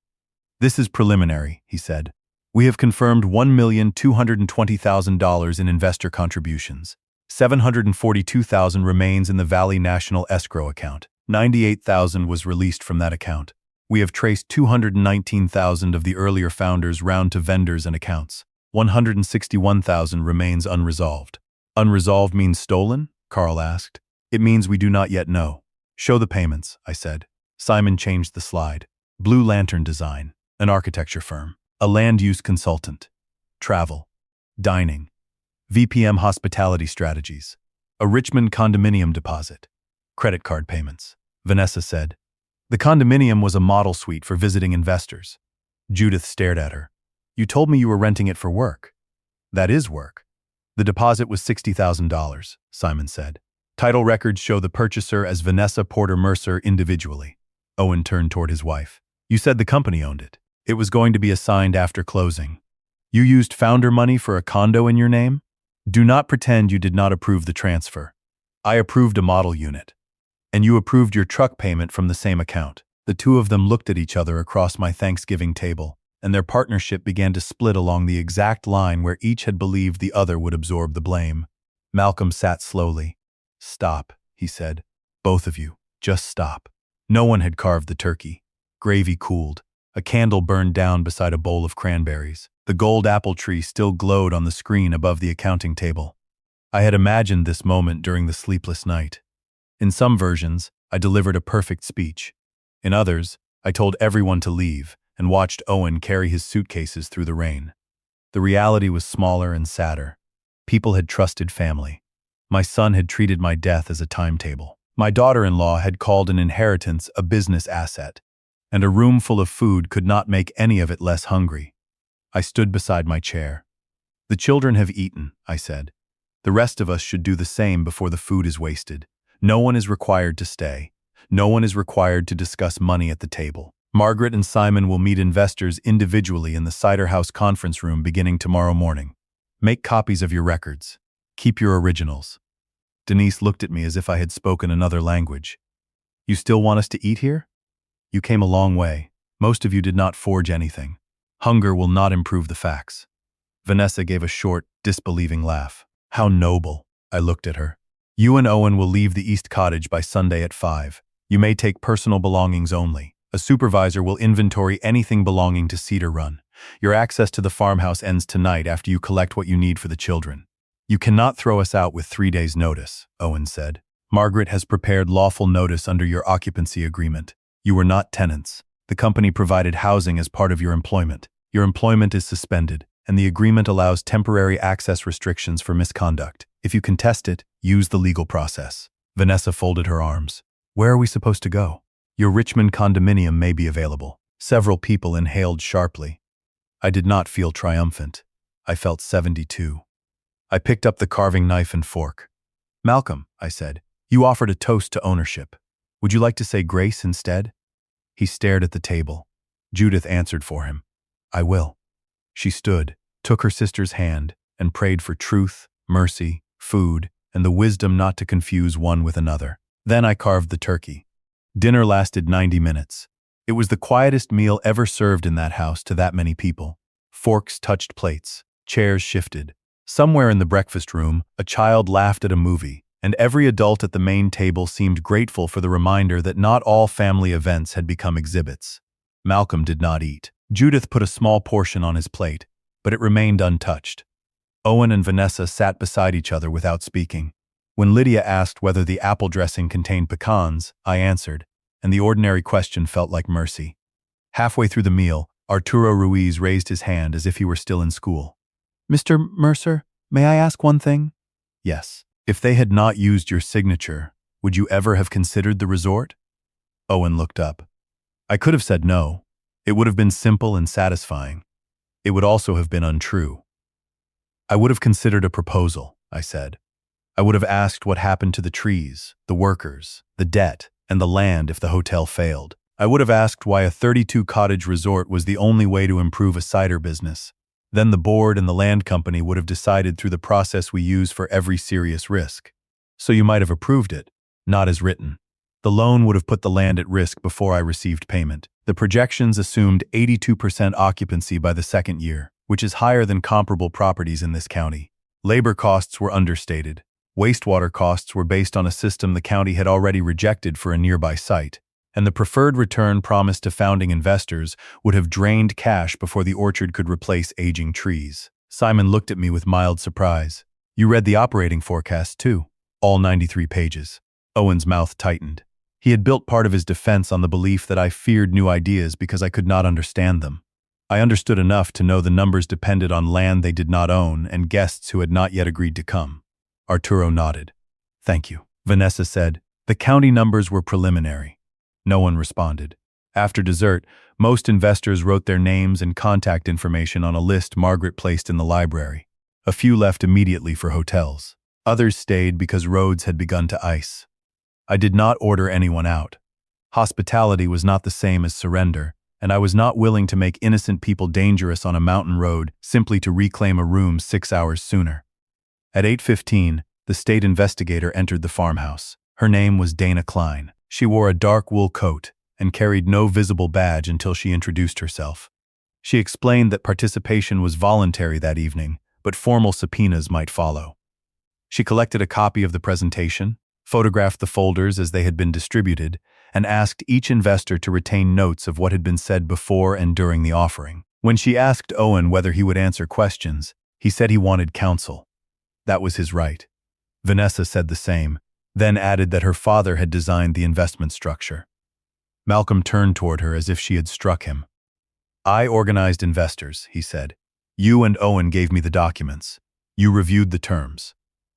This is preliminary, he said. We have confirmed $1,220,000 in investor contributions. $742,000 remains in the Valley National Escrow account. $98,000 was released from that account. We have traced $219,000 of the earlier founders round to vendors and accounts. $161,000 remains unresolved. Unresolved means stolen? Carl asked. It means we do not yet know. Show the payments, I said. Simon changed the slide. Blue Lantern Design, an architecture firm. A land use consultant. Travel. Dining. VPM Hospitality Strategies. A Richmond condominium deposit. Credit card payments. Vanessa said. The condominium was a model suite for visiting investors. Judith stared at her. You told me you were renting it for work. That is work. The deposit was $60,000, Simon said. Title records show the purchaser as Vanessa Porter Mercer individually. Owen turned toward his wife. You said the company owned it. It was going to be assigned after closing. You used founder money for a condo in your name? Do not pretend you did not approve the transfer. I approved a model unit. And you approved your truck payment from the same account. The two of them looked at each other across my Thanksgiving table, and their partnership began to split along the exact line where each had believed the other would absorb the blame. Malcolm sat slowly. Stop, he said. Both of you, just stop. No one had carved the turkey. Gravy cooled. A candle burned down beside a bowl of cranberries. The gold apple tree still glowed on the screen above the accounting table. I had imagined this moment during the sleepless night. In some versions, I delivered a perfect speech. In others, I told everyone to leave and watched Owen carry his suitcases through the rain. The reality was smaller and sadder. People had trusted family. My son had treated my death as a timetable. My daughter-in-law had called an inheritance a business asset, and a room full of food could not make any of it less hungry. I stood beside my chair. The children have eaten, I said. The rest of us should do the same before the food is wasted. No one is required to stay. No one is required to discuss money at the table. Margaret and Simon will meet investors individually in the Cider House conference room beginning tomorrow morning. Make copies of your records. Keep your originals. Denise looked at me as if I had spoken another language. You still want us to eat here? You came a long way. Most of you did not forge anything. Hunger will not improve the facts. Vanessa gave a short, disbelieving laugh. How noble. I looked at her. You and Owen will leave the East Cottage by Sunday at 5. You may take personal belongings only. A supervisor will inventory anything belonging to Cedar Run. Your access to the farmhouse ends tonight after you collect what you need for the children. You cannot throw us out with 3 days' notice, Owen said. Margaret has prepared lawful notice under your occupancy agreement. You were not tenants. The company provided housing as part of your employment. Your employment is suspended, and the agreement allows temporary access restrictions for misconduct. If you contest it, use the legal process. Vanessa folded her arms. Where are we supposed to go? Your Richmond condominium may be available. Several people inhaled sharply. I did not feel triumphant. I felt 72. I picked up the carving knife and fork. Malcolm, I said, you offered a toast to ownership. Would you like to say grace instead? He stared at the table. Judith answered for him. I will. She stood, took her sister's hand, and prayed for truth, mercy, food, and the wisdom not to confuse one with another. Then I carved the turkey. Dinner lasted 90 minutes. It was the quietest meal ever served in that house to that many people. Forks touched plates. Chairs shifted. Somewhere in the breakfast room, a child laughed at a movie, and every adult at the main table seemed grateful for the reminder that not all family events had become exhibits. Malcolm did not eat. Judith put a small portion on his plate, but it remained untouched. Owen and Vanessa sat beside each other without speaking. When Lydia asked whether the apple dressing contained pecans, I answered, and the ordinary question felt like mercy. Halfway through the meal, Arturo Ruiz raised his hand as if he were still in school. Mr. Mercer, may I ask one thing? Yes. If they had not used your signature, would you ever have considered the resort? Owen looked up. I could have said no. It would have been simple and satisfying. It would also have been untrue. I would have considered a proposal, I said. I would have asked what happened to the trees, the workers, the debt, and the land if the hotel failed. I would have asked why a 32-cottage resort was the only way to improve a cider business. Then the board and the land company would have decided through the process we use for every serious risk. So you might have approved it, not as written. The loan would have put the land at risk before I received payment. The projections assumed 82% occupancy by the second year, which is higher than comparable properties in this county. Labor costs were understated. Wastewater costs were based on a system the county had already rejected for a nearby site, and the preferred return promised to founding investors would have drained cash before the orchard could replace aging trees. Simon looked at me with mild surprise. You read the operating forecast too? All 93 pages. Owen's mouth tightened. He had built part of his defense on the belief that I feared new ideas because I could not understand them. I understood enough to know the numbers depended on land they did not own and guests who had not yet agreed to come. Arturo nodded. Thank you. Vanessa said, the county numbers were preliminary. No one responded. After dessert, most investors wrote their names and contact information on a list Margaret placed in the library. A few left immediately for hotels. Others stayed because roads had begun to ice. I did not order anyone out. Hospitality was not the same as surrender, and I was not willing to make innocent people dangerous on a mountain road simply to reclaim a room 6 hours sooner. At 8:15, the state investigator entered the farmhouse. Her name was Dana Klein. She wore a dark wool coat and carried no visible badge until she introduced herself. She explained that participation was voluntary that evening, but formal subpoenas might follow. She collected a copy of the presentation, photographed the folders as they had been distributed, and asked each investor to retain notes of what had been said before and during the offering. When she asked Owen whether he would answer questions, he said he wanted counsel. That was his right. Vanessa said the same, then added that her father had designed the investment structure. Malcolm turned toward her as if she had struck him. I organized investors, he said. You and Owen gave me the documents. You reviewed the terms.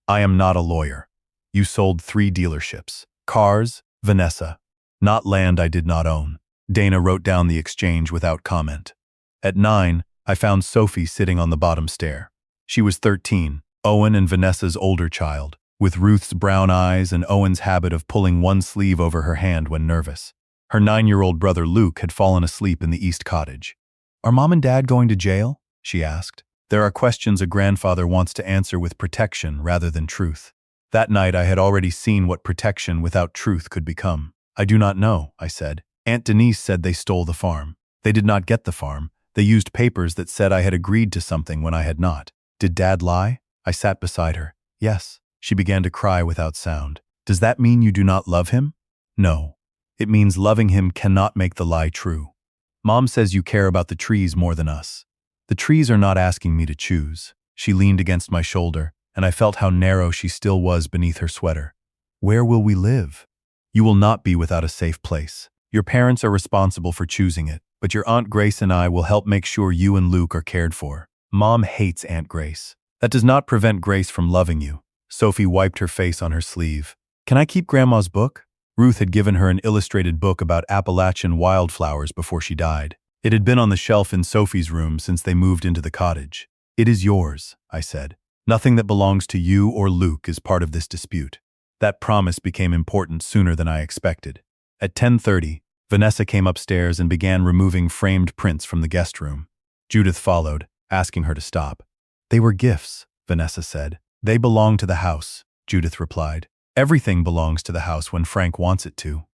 I am not a lawyer. You sold 3 dealerships. Cars, Vanessa. Not land I did not own. Dana wrote down the exchange without comment. At 9, I found Sophie sitting on the bottom stair. She was 13, Owen and Vanessa's older child, with Ruth's brown eyes and Owen's habit of pulling one sleeve over her hand when nervous. Her 9-year-old brother Luke had fallen asleep in the East Cottage. Are Mom and Dad going to jail? She asked. There are questions a grandfather wants to answer with protection rather than truth. That night I had already seen what protection without truth could become. I do not know, I said. Aunt Denise said they stole the farm. They did not get the farm. They used papers that said I had agreed to something when I had not. Did Dad lie? I sat beside her. Yes. She began to cry without sound. Does that mean you do not love him? No. It means loving him cannot make the lie true. Mom says you care about the trees more than us. The trees are not asking me to choose. She leaned against my shoulder. and I felt how narrow she still was beneath her sweater. Where will we live? You will not be without a safe place. Your parents are responsible for choosing it, but your Aunt Grace and I will help make sure you and Luke are cared for. Mom hates Aunt Grace. That does not prevent Grace from loving you. Sophie wiped her face on her sleeve. Can I keep Grandma's book? Ruth had given her an illustrated book about Appalachian wildflowers before she died. It had been on the shelf in Sophie's room since they moved into the cottage. It is yours, I said. Nothing that belongs to you or Luke is part of this dispute. That promise became important sooner than I expected. At 10:30, Vanessa came upstairs and began removing framed prints from the guest room. Judith followed, asking her to stop. They were gifts, Vanessa said. They belong to the house, Judith replied. Everything belongs to the house when Frank wants it to.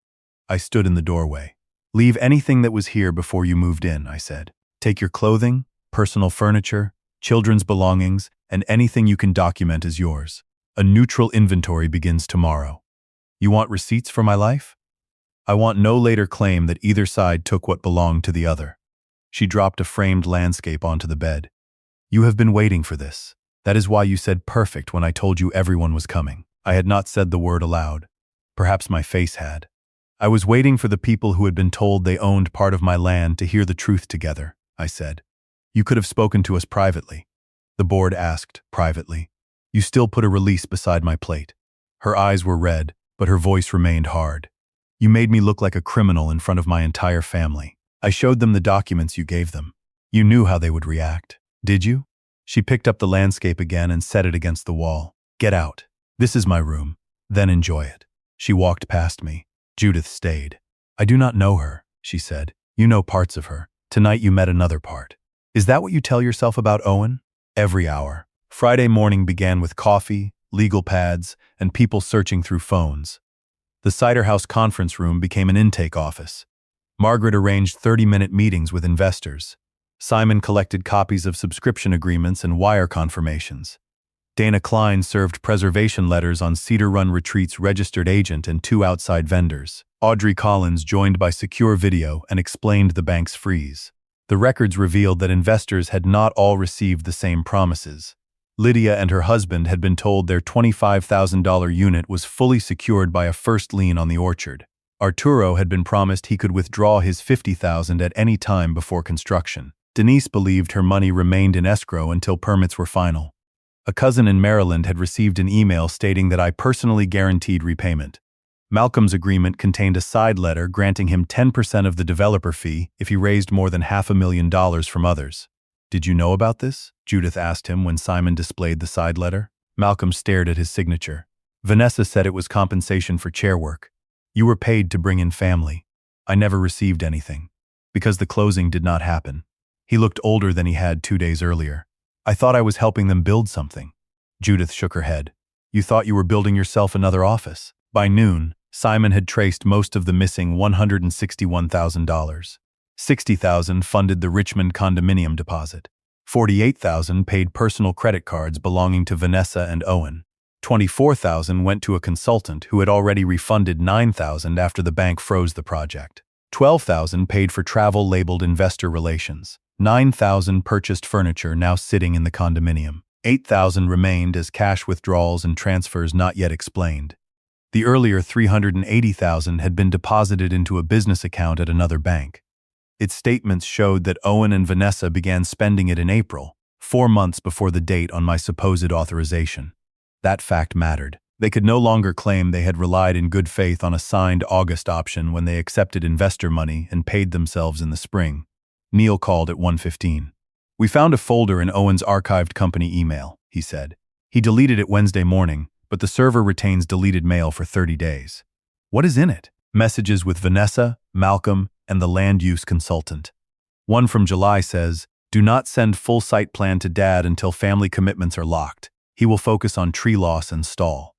I stood in the doorway. Leave anything that was here before you moved in, I said. Take your clothing, personal furniture, children's belongings, and anything you can document as yours. A neutral inventory begins tomorrow. You want receipts for my life? I want no later claim that either side took what belonged to the other. She dropped a framed landscape onto the bed. You have been waiting for this. That is why you said perfect when I told you everyone was coming. I had not said the word aloud. Perhaps my face had. I was waiting for the people who had been told they owned part of my land to hear the truth together, I said. You could have spoken to us privately. The board asked, privately. You still put a release beside my plate. Her eyes were red, but her voice remained hard. You made me look like a criminal in front of my entire family. I showed them the documents you gave them. You knew how they would react. Did you? She picked up the landscape again and set it against the wall. Get out. This is my room. Then enjoy it. She walked past me. Judith stayed. I do not know her, she said. You know parts of her. Tonight you met another part. Is that what you tell yourself about Owen? Every hour. Friday morning began with coffee, legal pads, and people searching through phones. The Cider House conference room became an intake office. Margaret arranged 30-minute meetings with investors. Simon collected copies of subscription agreements and wire confirmations. Dana Klein served preservation letters on Cedar Run Retreat's registered agent and 2 outside vendors. Audrey Collins joined by secure video and explained the bank's freeze. The records revealed that investors had not all received the same promises. Lydia and her husband had been told their $25,000 unit was fully secured by a first lien on the orchard. Arturo had been promised he could withdraw his $50,000 at any time before construction. Denise believed her money remained in escrow until permits were final. A cousin in Maryland had received an email stating that I personally guaranteed repayment. Malcolm's agreement contained a side letter granting him 10% of the developer fee if he raised more than $500,000 from others. Did you know about this? Judith asked him when Simon displayed the side letter. Malcolm stared at his signature. Vanessa said it was compensation for chair work. You were paid to bring in family. I never received anything. Because the closing did not happen. He looked older than he had 2 days earlier. I thought I was helping them build something. Judith shook her head. You thought you were building yourself another office. By noon, Simon had traced most of the missing $161,000. $60,000 funded the Richmond condominium deposit. $48,000 paid personal credit cards belonging to Vanessa and Owen. $24,000 went to a consultant who had already refunded $9,000 after the bank froze the project. $12,000 paid for travel labeled investor relations. $9,000 purchased furniture now sitting in the condominium. $8,000 remained as cash withdrawals and transfers not yet explained. The earlier $380,000 had been deposited into a business account at another bank. Its statements showed that Owen and Vanessa began spending it in April, 4 months before the date on my supposed authorization. That fact mattered. They could no longer claim they had relied in good faith on a signed August option when they accepted investor money and paid themselves in the spring. Neil called at 1:15. We found a folder in Owen's archived company email, he said. He deleted it Wednesday morning, but the server retains deleted mail for 30 days. What is in it? Messages with Vanessa, Malcolm, and the land use consultant. One from July says, do not send full site plan to Dad until family commitments are locked. He will focus on tree loss and stall.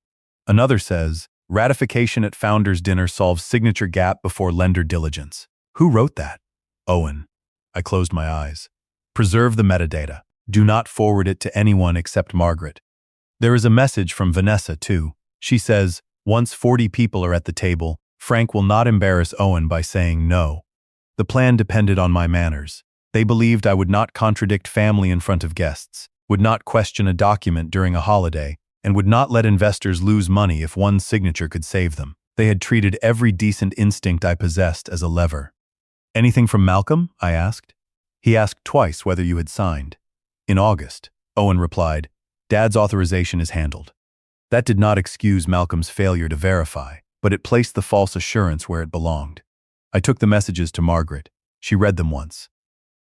Another says, ratification at founders' dinner solves signature gap before lender diligence. Who wrote that? Owen. I closed my eyes. Preserve the metadata. Do not forward it to anyone except Margaret. There is a message from Vanessa, too. She says, once 40 people are at the table, Frank will not embarrass Owen by saying no. The plan depended on my manners. They believed I would not contradict family in front of guests. would not question a document during a holiday, and would not let investors lose money if one signature could save them. They had treated every decent instinct I possessed as a lever. "Anything from Malcolm?" I asked. "He asked twice whether you had signed." "In August," Owen replied. "Dad's authorization is handled." That did not excuse Malcolm's failure to verify, but it placed the false assurance where it belonged. I took the messages to Margaret. She read them once.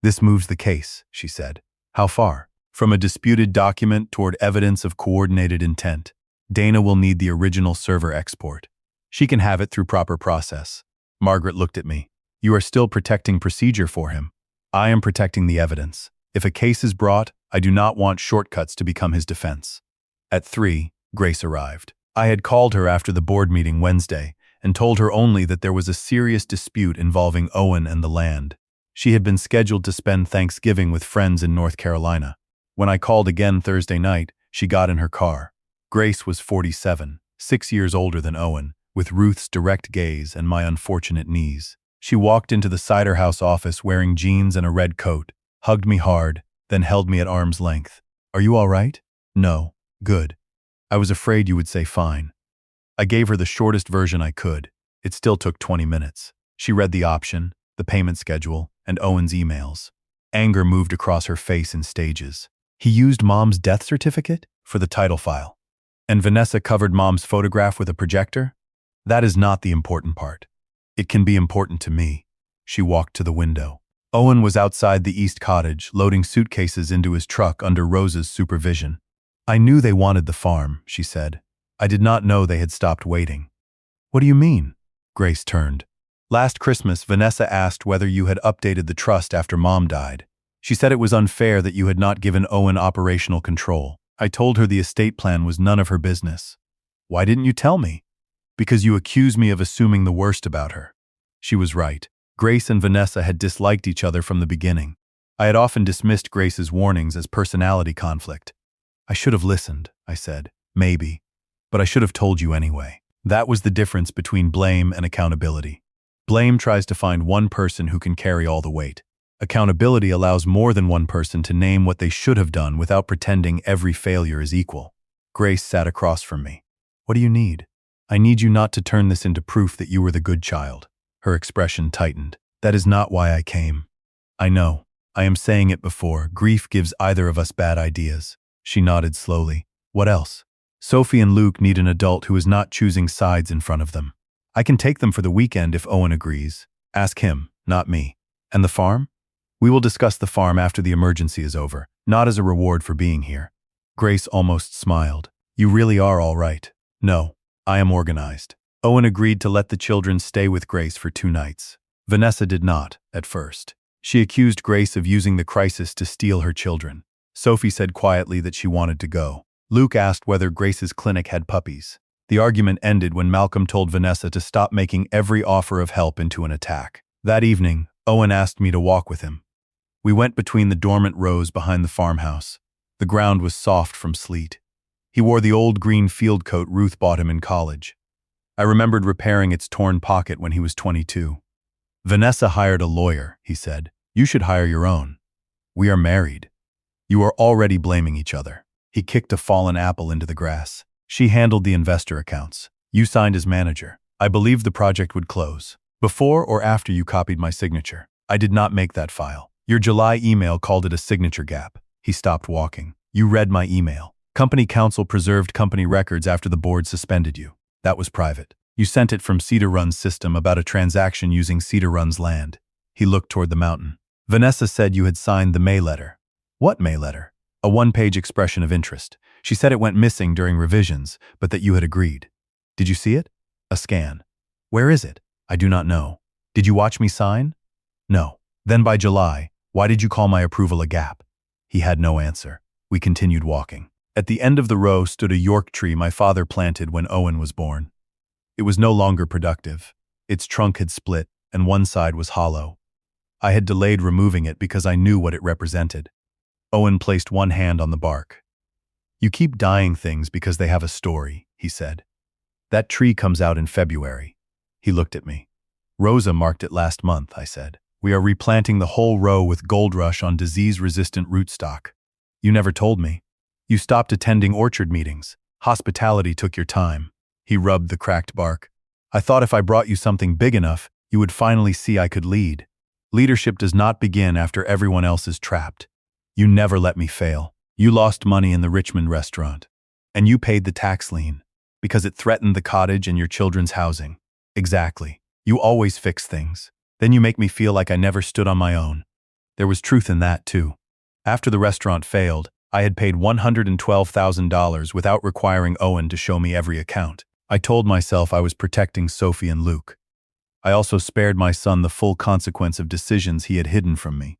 "This moves the case," she said. "How far?" "From a disputed document toward evidence of coordinated intent. Dana will need the original server export. She can have it through proper process." Margaret looked at me. "You are still protecting procedure for him. I am protecting the evidence. If a case is brought, I do not want shortcuts to become his defense." At 3, Grace arrived. I had called her after the board meeting Wednesday and told her only that there was a serious dispute involving Owen and the land. She had been scheduled to spend Thanksgiving with friends in North Carolina. When I called again Thursday night, she got in her car. Grace was 47, 6 years older than Owen, with Ruth's direct gaze and my unfortunate knees. She walked into the cider house office wearing jeans and a red coat, hugged me hard, then held me at arm's length. "Are you all right?" "No." "Good. I was afraid you would say fine." I gave her the shortest version I could. It still took 20 minutes. She read the option, the payment schedule, and Owen's emails. Anger moved across her face in stages. "He used Mom's death certificate for the title file. And Vanessa covered Mom's photograph with a projector? That is not the important part. It can be important to me." She walked to the window. Owen was outside the East Cottage, loading suitcases into his truck under Rose's supervision. "I knew they wanted the farm," she said. "I did not know they had stopped waiting." "What do you mean?" Grace turned. "Last Christmas, Vanessa asked whether you had updated the trust after Mom died. She said it was unfair that you had not given Owen operational control. I told her the estate plan was none of her business." "Why didn't you tell me?" "Because you accused me of assuming the worst about her." She was right. Grace and Vanessa had disliked each other from the beginning. I had often dismissed Grace's warnings as personality conflict. "I should have listened," I said. "Maybe. But I should have told you anyway." That was the difference between blame and accountability. Blame tries to find one person who can carry all the weight. Accountability allows more than one person to name what they should have done without pretending every failure is equal. Grace sat across from me. "What do you need?" "I need you not to turn this into proof that you were the good child." Her expression tightened. "That is not why I came." "I know. I am saying it before. Grief gives either of us bad ideas." She nodded slowly. "What else?" "Sophie and Luke need an adult who is not choosing sides in front of them. I can take them for the weekend if Owen agrees. Ask him, not me." "And the farm?" "We will discuss the farm after the emergency is over, not as a reward for being here." Grace almost smiled. "You really are all right." "No. I am organized." Owen agreed to let the children stay with Grace for 2 nights. Vanessa did not, at first. She accused Grace of using the crisis to steal her children. Sophie said quietly that she wanted to go. Luke asked whether Grace's clinic had puppies. The argument ended when Malcolm told Vanessa to stop making every offer of help into an attack. That evening, Owen asked me to walk with him. We went between the dormant rows behind the farmhouse. The ground was soft from sleet. He wore the old green field coat Ruth bought him in college. I remembered repairing its torn pocket when he was 22. "Vanessa hired a lawyer," he said. "You should hire your own. We are married. You are already blaming each other." He kicked a fallen apple into the grass. "She handled the investor accounts. You signed as manager. I believed the project would close. Before or after you copied my signature. I did not make that file. Your July email called it a signature gap." He stopped walking. "You read my email. Company counsel preserved company records after the board suspended you. That was private. You sent it from Cedar Run's system about a transaction using Cedar Run's land." He looked toward the mountain. "Vanessa said you had signed the May letter." "What May letter?" "A 1-page expression of interest. She said it went missing during revisions, but that you had agreed." "Did you see it?" "A scan." "Where is it?" "I do not know." "Did you watch me sign?" "No." "Then by July, why did you call my approval a gap?" He had no answer. We continued walking. At the end of the row stood a York tree my father planted when Owen was born. It was no longer productive. Its trunk had split, and one side was hollow. I had delayed removing it because I knew what it represented. Owen placed one hand on the bark. "You keep dying things because they have a story," he said. "That tree comes out in February." He looked at me. "Rosa marked it last month," I said. "We are replanting the whole row with gold rush on disease-resistant rootstock." You never told me. You stopped attending orchard meetings. Hospitality took your time. He rubbed the cracked bark. I thought if I brought you something big enough, you would finally see I could lead. Leadership does not begin after everyone else is trapped. You never let me fail. You lost money in the Richmond restaurant. And you paid the tax lien. Because it threatened the cottage and your children's housing. Exactly. You always fix things. Then you make me feel like I never stood on my own. There was truth in that, too. After the restaurant failed, I had paid $112,000 without requiring Owen to show me every account. I told myself I was protecting Sophie and Luke. I also spared my son the full consequence of decisions he had hidden from me.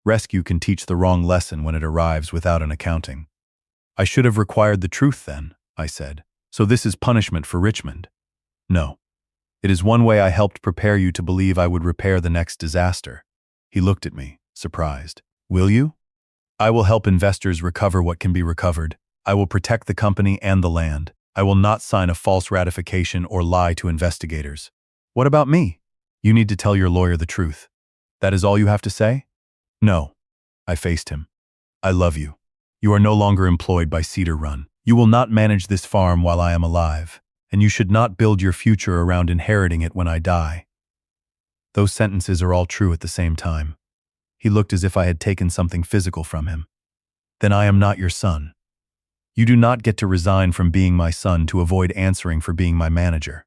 Rescue can teach the wrong lesson when it arrives without an accounting. I should have required the truth then, I said. So this is punishment for Richmond? No. It is one way I helped prepare you to believe I would repair the next disaster. He looked at me, surprised. Will you? I will help investors recover what can be recovered. I will protect the company and the land. I will not sign a false ratification or lie to investigators. What about me? You need to tell your lawyer the truth. That is all you have to say? No. I faced him. I love you. You are no longer employed by Cedar Run. You will not manage this farm while I am alive, and you should not build your future around inheriting it when I die. Those sentences are all true at the same time. He looked as if I had taken something physical from him. Then I am not your son. You do not get to resign from being my son to avoid answering for being my manager.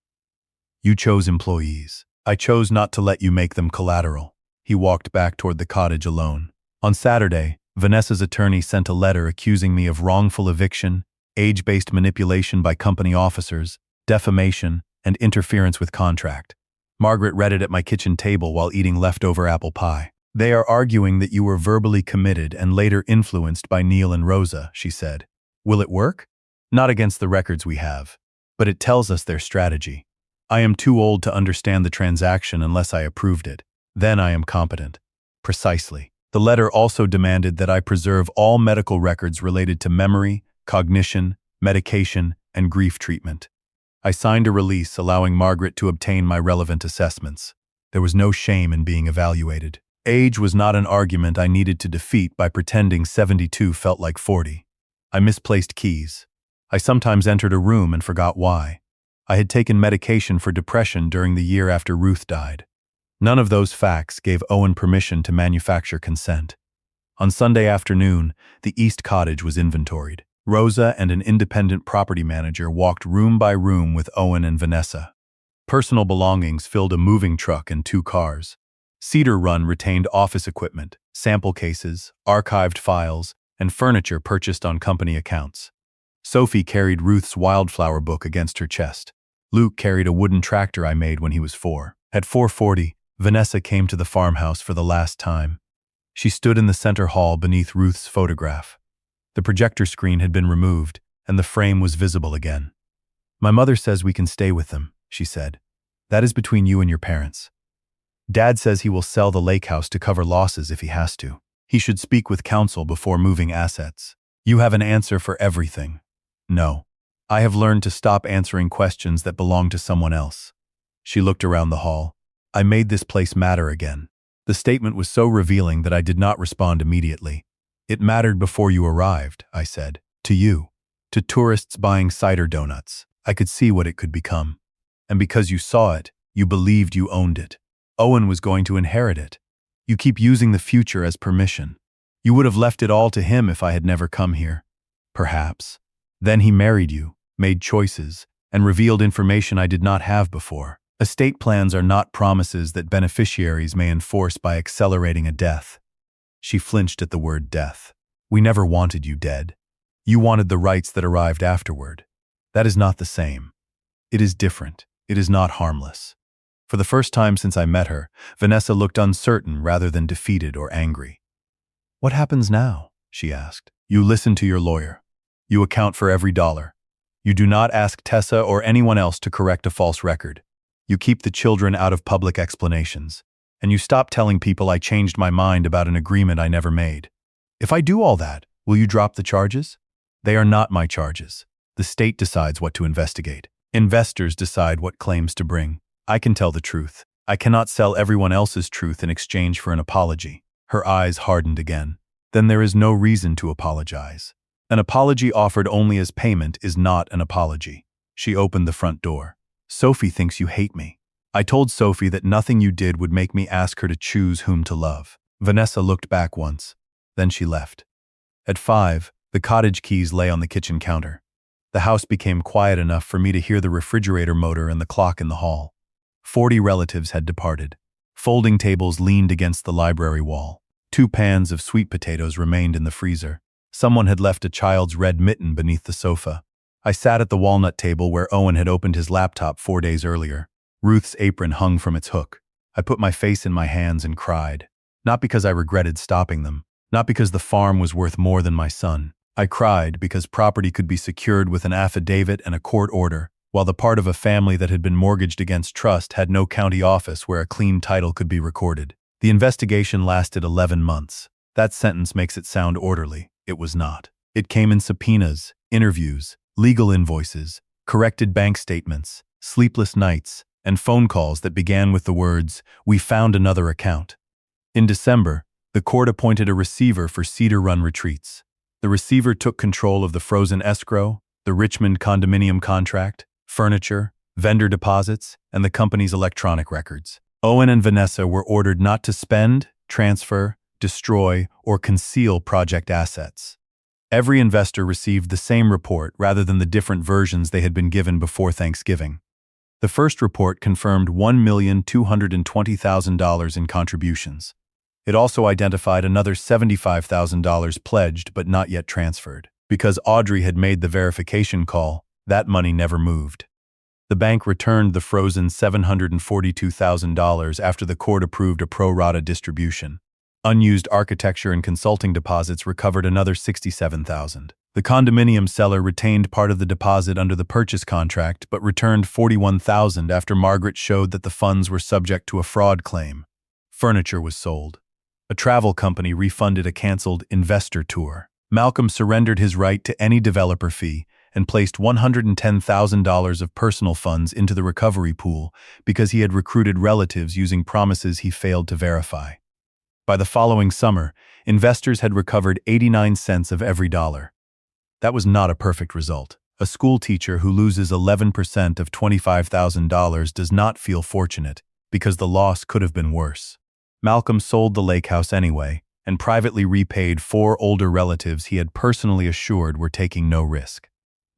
You chose employees. I chose not to let you make them collateral. He walked back toward the cottage alone. On Saturday, Vanessa's attorney sent a letter accusing me of wrongful eviction, age-based manipulation by company officers, defamation, and interference with contract. Margaret read it at my kitchen table while eating leftover apple pie. They are arguing that you were verbally committed and later influenced by Neil and Rosa, she said. Will it work? Not against the records we have, but it tells us their strategy. I am too old to understand the transaction unless I approved it. Then I am competent. Precisely. The letter also demanded that I preserve all medical records related to memory, cognition, medication, and grief treatment. I signed a release allowing Margaret to obtain my relevant assessments. There was no shame in being evaluated. Age was not an argument I needed to defeat by pretending 72 felt like 40. I misplaced keys. I sometimes entered a room and forgot why. I had taken medication for depression during the year after Ruth died. None of those facts gave Owen permission to manufacture consent. On Sunday afternoon, the East Cottage was inventoried. Rosa and an independent property manager walked room by room with Owen and Vanessa. Personal belongings filled a moving truck and 2 cars. Cedar Run retained office equipment, sample cases, archived files, and furniture purchased on company accounts. Sophie carried Ruth's wildflower book against her chest. Luke carried a wooden tractor I made when he was 4. At 4:40, Vanessa came to the farmhouse for the last time. She stood in the center hall beneath Ruth's photograph. The projector screen had been removed, and the frame was visible again. My mother says we can stay with them, she said. That is between you and your parents. Dad says he will sell the lake house to cover losses if he has to. He should speak with counsel before moving assets. You have an answer for everything. No. I have learned to stop answering questions that belong to someone else. She looked around the hall. I made this place matter again. The statement was so revealing that I did not respond immediately. It mattered before you arrived, I said. To you. To tourists buying cider donuts. I could see what it could become. And because you saw it, you believed you owned it. Owen was going to inherit it. You keep using the future as permission. You would have left it all to him if I had never come here. Perhaps. Then he married you, made choices, and revealed information I did not have before. Estate plans are not promises that beneficiaries may enforce by accelerating a death. She flinched at the word death. We never wanted you dead. You wanted the rights that arrived afterward. That is not the same. It is different. It is not harmless. For the first time since I met her, Vanessa looked uncertain rather than defeated or angry. What happens now? She asked. You listen to your lawyer. You account for every dollar. You do not ask Tessa or anyone else to correct a false record. You keep the children out of public explanations. And you stop telling people I changed my mind about an agreement I never made. If I do all that, will you drop the charges? They are not my charges. The state decides what to investigate. Investors decide what claims to bring. I can tell the truth. I cannot sell everyone else's truth in exchange for an apology. Her eyes hardened again. then there is no reason to apologize. An apology offered only as payment is not an apology. She opened the front door. Sophie thinks you hate me. I told Sophie that nothing you did would make me ask her to choose whom to love. Vanessa looked back once. Then she left. At 5, the cottage keys lay on the kitchen counter. The house became quiet enough for me to hear the refrigerator motor and the clock in the hall. 40 relatives had departed. Folding tables leaned against the library wall. 2 pans of sweet potatoes remained in the freezer. Someone had left a child's red mitten beneath the sofa. I sat at the walnut table where Owen had opened his laptop 4 days earlier. Ruth's apron hung from its hook. I put my face in my hands and cried. Not because I regretted stopping them. Not because the farm was worth more than my son. I cried because property could be secured with an affidavit and a court order, while the part of a family that had been mortgaged against trust had no county office where a clean title could be recorded. The investigation lasted 11 months. That sentence makes it sound orderly. It was not. It came in subpoenas, interviews, legal invoices, corrected bank statements, sleepless nights, and phone calls that began with the words, "We found another account." In December, the court appointed a receiver for Cedar Run retreats. The receiver took control of the frozen escrow, the Richmond condominium contract, furniture, vendor deposits, and the company's electronic records. Owen and Vanessa were ordered not to spend, transfer, destroy, or conceal project assets. Every investor received the same report rather than the different versions they had been given before Thanksgiving. The first report confirmed $1,220,000 in contributions. It also identified another $75,000 pledged but not yet transferred. Because Audrey had made the verification call, that money never moved. The bank returned the frozen $742,000 after the court approved a pro rata distribution. Unused architecture and consulting deposits recovered another $67,000. The condominium seller retained part of the deposit under the purchase contract but returned $41,000 after Margaret showed that the funds were subject to a fraud claim. Furniture was sold. A travel company refunded a canceled investor tour. Malcolm surrendered his right to any developer fee and placed $110,000 of personal funds into the recovery pool because he had recruited relatives using promises he failed to verify. By the following summer, investors had recovered 89 cents of every dollar. That was not a perfect result. A school teacher who loses 11% of $25,000 does not feel fortunate because the loss could have been worse. Malcolm sold the lake house anyway and privately repaid 4 older relatives he had personally assured were taking no risk.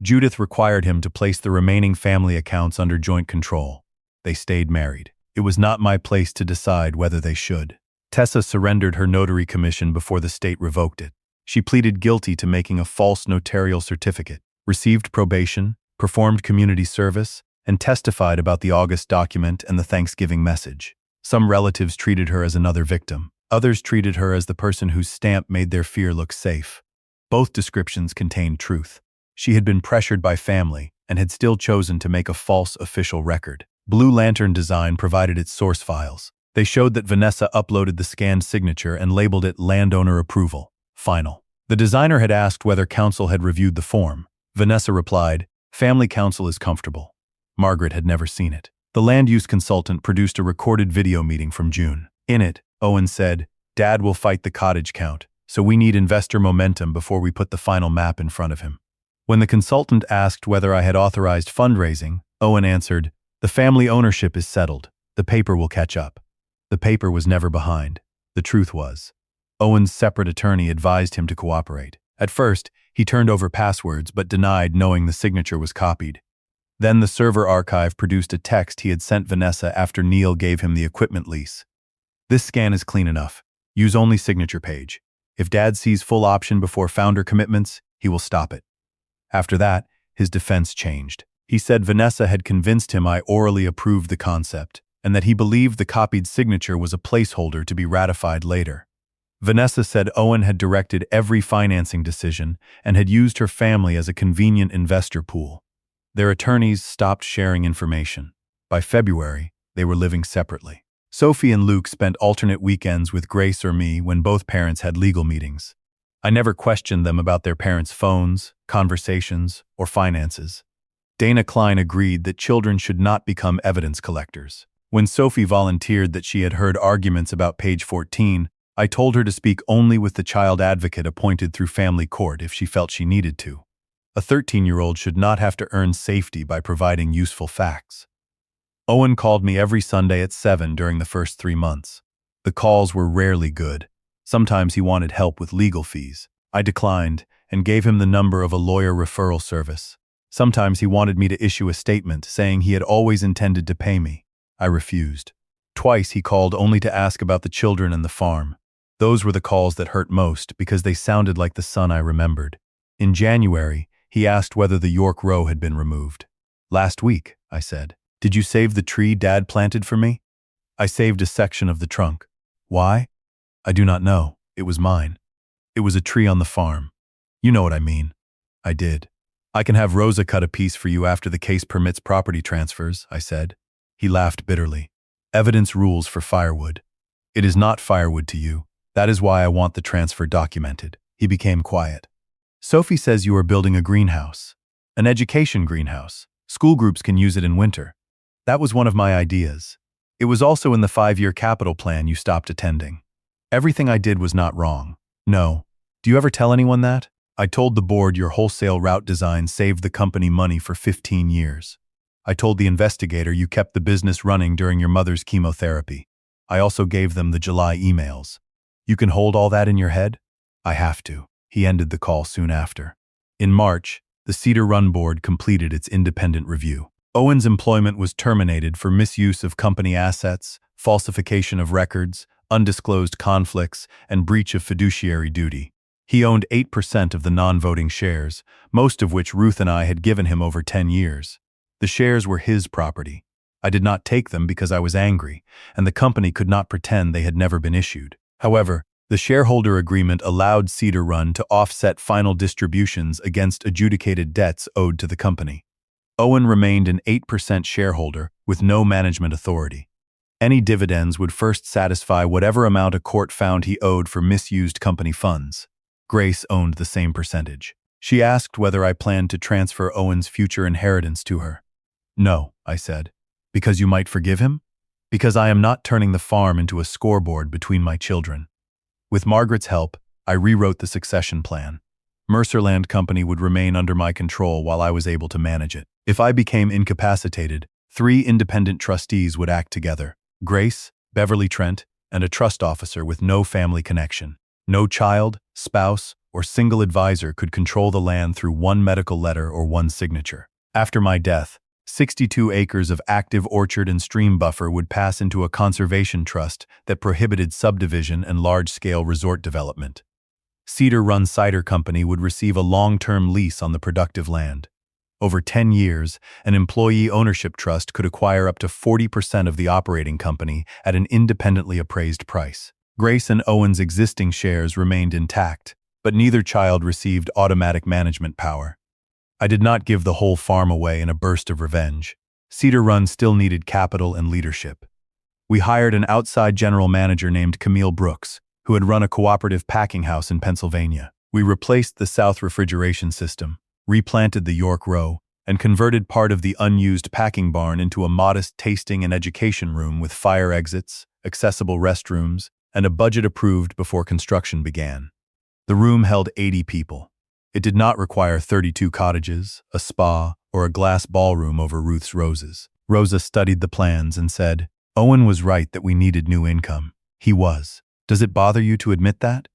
Judith required him to place the remaining family accounts under joint control. They stayed married. It was not my place to decide whether they should. Tessa surrendered her notary commission before the state revoked it. She pleaded guilty to making a false notarial certificate, received probation, performed community service, and testified about the August document and the Thanksgiving message. Some relatives treated her as another victim. Others treated her as the person whose stamp made their fear look safe. Both descriptions contained truth. She had been pressured by family and had still chosen to make a false official record. Blue Lantern Design provided its source files. They showed that Vanessa uploaded the scanned signature and labeled it landowner approval, final. The designer had asked whether counsel had reviewed the form. Vanessa replied, "Family counsel is comfortable." Margaret had never seen it. The land use consultant produced a recorded video meeting from June. In it, Owen said, "Dad will fight the cottage count, so we need investor momentum before we put the final map in front of him." When the consultant asked whether I had authorized fundraising, Owen answered, "The family ownership is settled. The paper will catch up." The paper was never behind. The truth was. Owen's separate attorney advised him to cooperate. At first, he turned over passwords but denied knowing the signature was copied. Then the server archive produced a text he had sent Vanessa after Neil gave him the equipment lease. "This scan is clean enough. Use only signature page. If Dad sees full option before founder commitments, he will stop it." After that, his defense changed. He said Vanessa had convinced him I orally approved the concept, and that he believed the copied signature was a placeholder to be ratified later. Vanessa said Owen had directed every financing decision and had used her family as a convenient investor pool. Their attorneys stopped sharing information. By February, they were living separately. Sophie and Luke spent alternate weekends with Grace or me when both parents had legal meetings. I never questioned them about their parents' phones, conversations, or finances. Dana Klein agreed that children should not become evidence collectors. When Sophie volunteered that she had heard arguments about page 14, I told her to speak only with the child advocate appointed through family court if she felt she needed to. A 13-year-old should not have to earn safety by providing useful facts. Owen called me every Sunday at 7 during the first 3 months. The calls were rarely good. Sometimes he wanted help with legal fees. I declined and gave him the number of a lawyer referral service. Sometimes he wanted me to issue a statement saying he had always intended to pay me. I refused. Twice he called only to ask about the children and the farm. Those were the calls that hurt most because they sounded like the son I remembered. In January, he asked whether the York row had been removed. "Last week," I said. "Did you save the tree Dad planted for me?" "I saved a section of the trunk." "Why?" "I do not know. It was mine. It was a tree on the farm. You know what I mean." I did. "I can have Rosa cut a piece for you after the case permits property transfers," I said. He laughed bitterly. "Evidence rules for firewood. It is not firewood to you. That is why I want the transfer documented." He became quiet. "Sophie says you are building a greenhouse. An education greenhouse. School groups can use it in winter." "That was one of my ideas. It was also in the 5-year capital plan you stopped attending. Everything I did was not wrong." "No. Do you ever tell anyone that?" "I told the board your wholesale route design saved the company money for 15 years. I told the investigator you kept the business running during your mother's chemotherapy. I also gave them the July emails. You can hold all that in your head?" "I have to." He ended the call soon after. In March, the Cedar Run board completed its independent review. Owen's employment was terminated for misuse of company assets, falsification of records, undisclosed conflicts, and breach of fiduciary duty. He owned 8% of the non-voting shares, most of which Ruth and I had given him over 10 years. The shares were his property. I did not take them because I was angry, and the company could not pretend they had never been issued. However, the shareholder agreement allowed Cedar Run to offset final distributions against adjudicated debts owed to the company. Owen remained an 8% shareholder with no management authority. Any dividends would first satisfy whatever amount a court found he owed for misused company funds. Grace owned the same percentage. She asked whether I planned to transfer Owen's future inheritance to her. "No," I said. "Because you might forgive him?" "Because I am not turning the farm into a scoreboard between my children." With Margaret's help, I rewrote the succession plan. Mercerland Company would remain under my control while I was able to manage it. If I became incapacitated, 3 independent trustees would act together: Grace, Beverly Trent, and a trust officer with no family connection. No child, spouse, or single advisor could control the land through one medical letter or one signature. After my death, 62 acres of active orchard and stream buffer would pass into a conservation trust that prohibited subdivision and large-scale resort development. Cedar Run Cider Company would receive a long-term lease on the productive land. Over 10 years, an employee ownership trust could acquire up to 40% of the operating company at an independently appraised price. Grace and Owen's existing shares remained intact, but neither child received automatic management power. I did not give the whole farm away in a burst of revenge. Cedar Run still needed capital and leadership. We hired an outside general manager named Camille Brooks, who had run a cooperative packing house in Pennsylvania. We replaced the south refrigeration system, replanted the York row, and converted part of the unused packing barn into a modest tasting and education room with fire exits, accessible restrooms, and a budget approved before construction began. The room held 80 people. It did not require 32 cottages, a spa, or a glass ballroom over Ruth's roses. Rosa studied the plans and said, "Owen was right that we needed new income." He was. Does it bother you to admit that?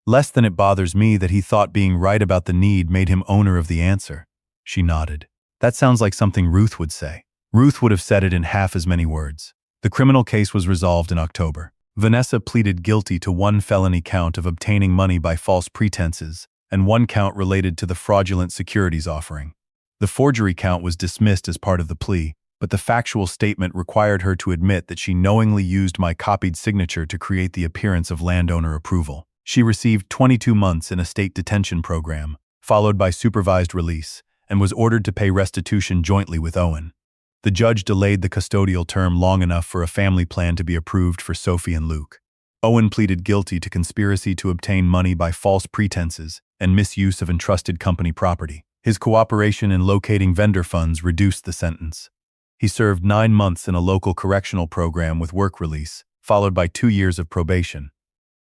Less than it bothers me that he thought being right about the need made him owner of the answer. She nodded. That sounds like something Ruth would say. Ruth would have said it in half as many words. The criminal case was resolved in October. Vanessa pleaded guilty to 1 felony count of obtaining money by false pretenses and 1 count related to the fraudulent securities offering. The forgery count was dismissed as part of the plea, but the factual statement required her to admit that she knowingly used my copied signature to create the appearance of landowner approval. She received 22 months in a state detention program, followed by supervised release, and was ordered to pay restitution jointly with Owen. The judge delayed the custodial term long enough for a family plan to be approved for Sophie and Luke. Owen pleaded guilty to conspiracy to obtain money by false pretenses and misuse of entrusted company property. His cooperation in locating vendor funds reduced the sentence. He served 9 months in a local correctional program with work release, followed by 2 years of probation.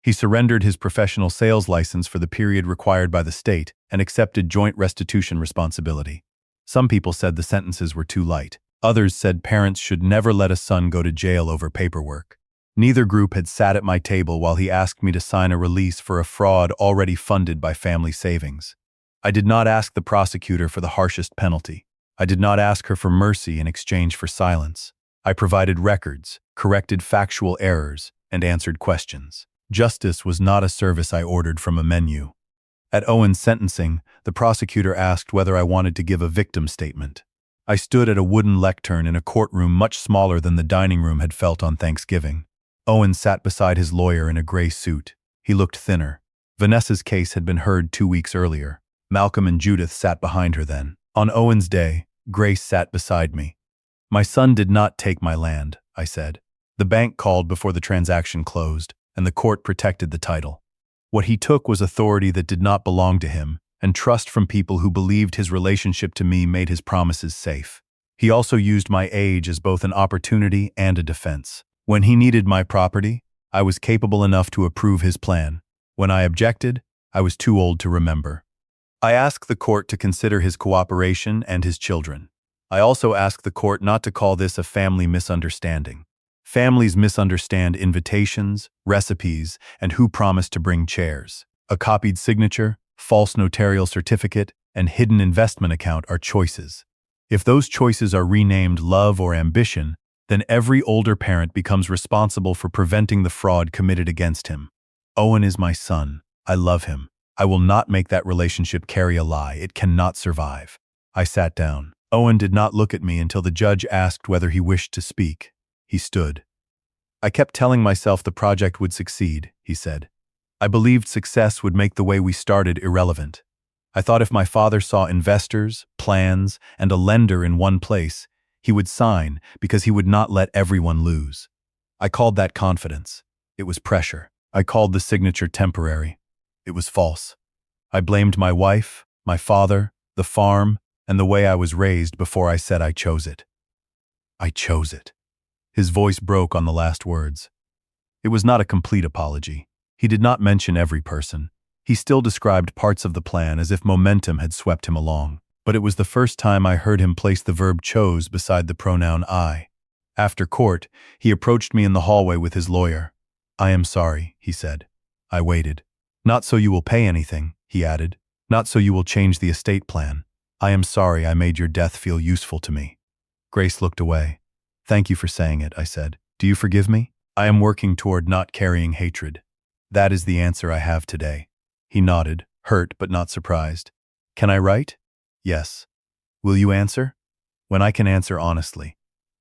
He surrendered his professional sales license for the period required by the state and accepted joint restitution responsibility. Some people said the sentences were too light. Others said parents should never let a son go to jail over paperwork. Neither group had sat at my table while he asked me to sign a release for a fraud already funded by family savings. I did not ask the prosecutor for the harshest penalty. I did not ask her for mercy in exchange for silence. I provided records, corrected factual errors, and answered questions. Justice was not a service I ordered from a menu. At Owen's sentencing, the prosecutor asked whether I wanted to give a victim statement. I stood at a wooden lectern in a courtroom much smaller than the dining room had felt on Thanksgiving. Owen sat beside his lawyer in a gray suit. He looked thinner. Vanessa's case had been heard 2 weeks earlier. Malcolm and Judith sat behind her then. On Owen's day, Grace sat beside me. "My son did not take my land," I said. "The bank called before the transaction closed, and the court protected the title. What he took was authority that did not belong to him, and trust from people who believed his relationship to me made his promises safe. He also used my age as both an opportunity and a defense. When he needed my property, I was capable enough to approve his plan. When I objected, I was too old to remember. I asked the court to consider his cooperation and his children. I also asked the court not to call this a family misunderstanding. Families misunderstand invitations, recipes, and who promised to bring chairs. A copied signature, false notarial certificate, and hidden investment account are choices. If those choices are renamed love or ambition, then every older parent becomes responsible for preventing the fraud committed against him. Owen is my son. I love him. I will not make that relationship carry a lie. It cannot survive. I sat down. Owen did not look at me until the judge asked whether he wished to speak. He stood. "I kept telling myself the project would succeed," he said. "I believed success would make the way we started irrelevant. I thought if my father saw investors, plans, and a lender in one place, he would sign because he would not let everyone lose. I called that confidence. It was pressure. I called the signature temporary. It was false. I blamed my wife, my father, the farm, and the way I was raised before I said I chose it. I chose it." His voice broke on the last words. It was not a complete apology. He did not mention every person. He still described parts of the plan as if momentum had swept him along. But it was the first time I heard him place the verb chose beside the pronoun I. After court, he approached me in the hallway with his lawyer. "I am sorry," he said. I waited. "Not so you will pay anything," he added. "Not so you will change the estate plan. I am sorry I made your death feel useful to me." Grace looked away. "Thank you for saying it," I said. "Do you forgive me? I am working toward not carrying hatred. That is the answer I have today." He nodded, hurt but not surprised. "Can I write?" "Yes." "Will you answer?" "When I can answer honestly."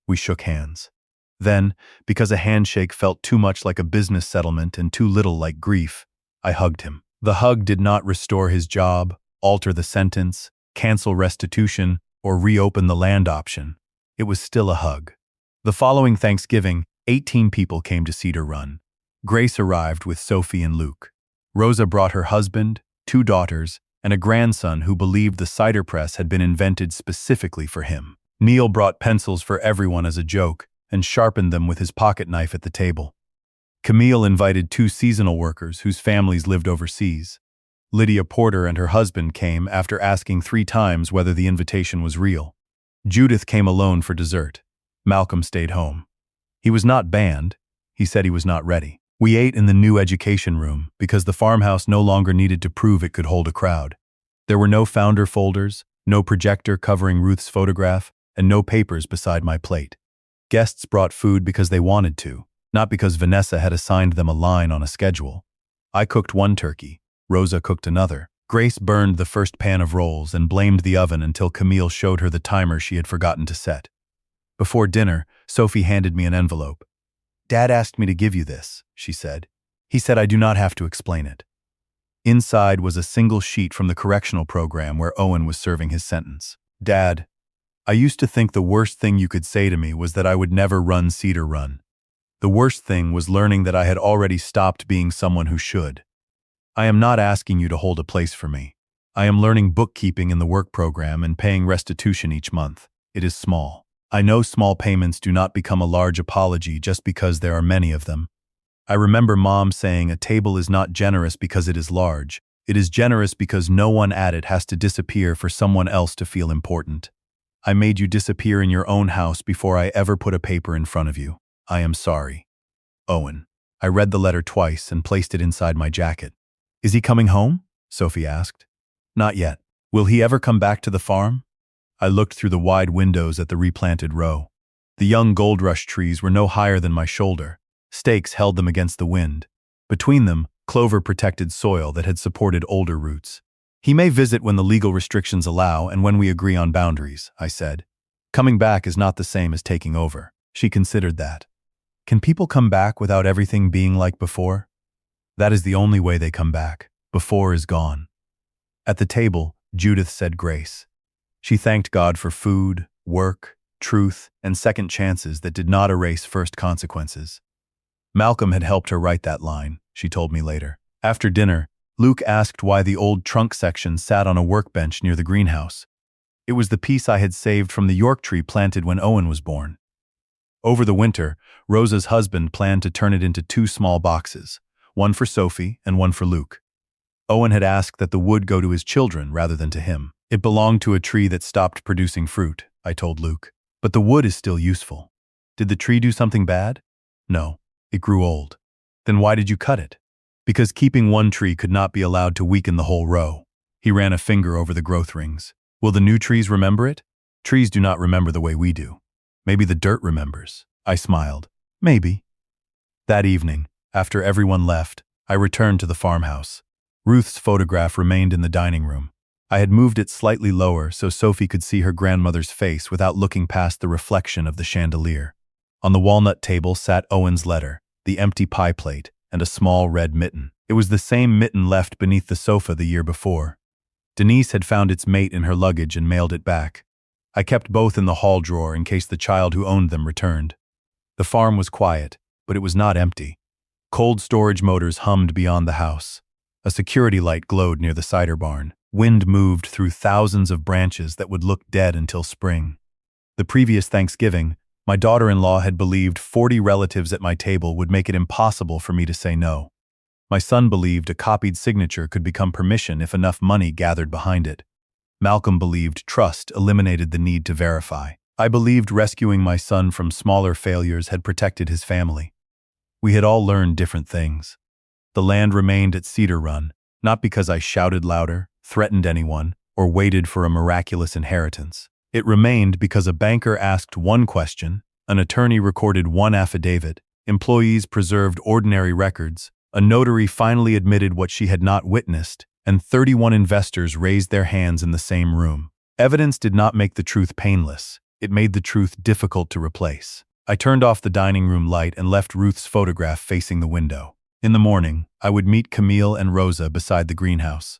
We shook hands. Then, because a handshake felt too much like a business settlement and too little like grief, I hugged him. The hug did not restore his job, alter the sentence, cancel restitution, or reopen the land option. It was still a hug. The following Thanksgiving, 18 people came to Cedar Run. Grace arrived with Sophie and Luke. Rosa brought her husband, 2 daughters, and a grandson who believed the cider press had been invented specifically for him. Neil brought pencils for everyone as a joke and sharpened them with his pocket knife at the table. Camille invited 2 seasonal workers whose families lived overseas. Lydia Porter and her husband came after asking 3 times whether the invitation was real. Judith came alone for dessert. Malcolm stayed home. He was not banned. He said he was not ready. We ate in the new education room because the farmhouse no longer needed to prove it could hold a crowd. There were no founder folders, no projector covering Ruth's photograph, and no papers beside my plate. Guests brought food because they wanted to, not because Vanessa had assigned them a line on a schedule. I cooked 1 turkey. Rosa cooked another. Grace burned the first pan of rolls and blamed the oven until Camille showed her the timer she had forgotten to set. Before dinner, Sophie handed me an envelope. "Dad asked me to give you this," she said. "He said I do not have to explain it." Inside was a single sheet from the correctional program where Owen was serving his sentence. "Dad, I used to think the worst thing you could say to me was that I would never run Cedar Run. The worst thing was learning that I had already stopped being someone who should. I am not asking you to hold a place for me. I am learning bookkeeping in the work program and paying restitution each month. It is small. I know small payments do not become a large apology just because there are many of them. I remember Mom saying a table is not generous because it is large. It is generous because no one at it has to disappear for someone else to feel important. I made you disappear in your own house before I ever put a paper in front of you. I am sorry. Owen. I read the letter twice and placed it inside my jacket. Is he coming home? Sophie asked. Not yet. Will he ever come back to the farm? I looked through the wide windows at the replanted row. The young gold rush trees were no higher than my shoulder. Stakes held them against the wind. Between them, clover protected soil that had supported older roots. He may visit when the legal restrictions allow and when we agree on boundaries, I said. Coming back is not the same as taking over. She considered that. Can people come back without everything being like before? That is the only way they come back. Before is gone. At the table, Judith said grace. She thanked God for food, work, truth, and second chances that did not erase first consequences. Malcolm had helped her write that line, she told me later. After dinner, Luke asked why the old trunk section sat on a workbench near the greenhouse. It was the piece I had saved from the York tree planted when Owen was born. Over the winter, Rosa's husband planned to turn it into 2 small boxes, one for Sophie and one for Luke. Owen had asked that the wood go to his children rather than to him. It belonged to a tree that stopped producing fruit, I told Luke. But the wood is still useful. Did the tree do something bad? No, it grew old. Then why did you cut it? Because keeping one tree could not be allowed to weaken the whole row. He ran a finger over the growth rings. Will the new trees remember it? Trees do not remember the way we do. Maybe the dirt remembers. I smiled. Maybe. That evening, after everyone left, I returned to the farmhouse. Ruth's photograph remained in the dining room. I had moved it slightly lower so Sophie could see her grandmother's face without looking past the reflection of the chandelier. On the walnut table sat Owen's letter, the empty pie plate, and a small red mitten. It was the same mitten left beneath the sofa the year before. Denise had found its mate in her luggage and mailed it back. I kept both in the hall drawer in case the child who owned them returned. The farm was quiet, but it was not empty. Cold storage motors hummed beyond the house. A security light glowed near the cider barn. Wind moved through thousands of branches that would look dead until spring. The previous Thanksgiving, my daughter-in-law had believed 40 relatives at my table would make it impossible for me to say no. My son believed a copied signature could become permission if enough money gathered behind it. Malcolm believed trust eliminated the need to verify. I believed rescuing my son from smaller failures had protected his family. We had all learned different things. The land remained at Cedar Run, not because I shouted louder, threatened anyone, or waited for a miraculous inheritance. It remained because a banker asked one question, an attorney recorded one affidavit, employees preserved ordinary records, a notary finally admitted what she had not witnessed, and 31 investors raised their hands in the same room. Evidence did not make the truth painless. It made the truth difficult to replace. I turned off the dining room light and left Ruth's photograph facing the window. In the morning, I would meet Camille and Rosa beside the greenhouse.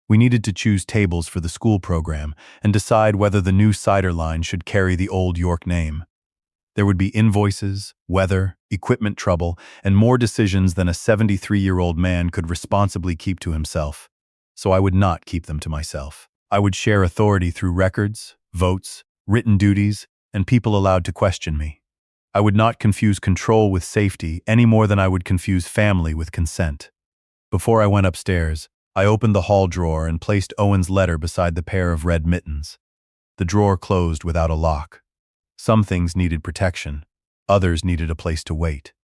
We needed to choose tables for the school program and decide whether the new cider line should carry the old York name. There would be invoices, weather, equipment trouble, and more decisions than a 73-year-old man could responsibly keep to himself. So I would not keep them to myself. I would share authority through records, votes, written duties, and people allowed to question me. I would not confuse control with safety any more than I would confuse family with consent. Before I went upstairs, I opened the hall drawer and placed Owen's letter beside the pair of red mittens. The drawer closed without a lock. Some things needed protection. Others needed a place to wait.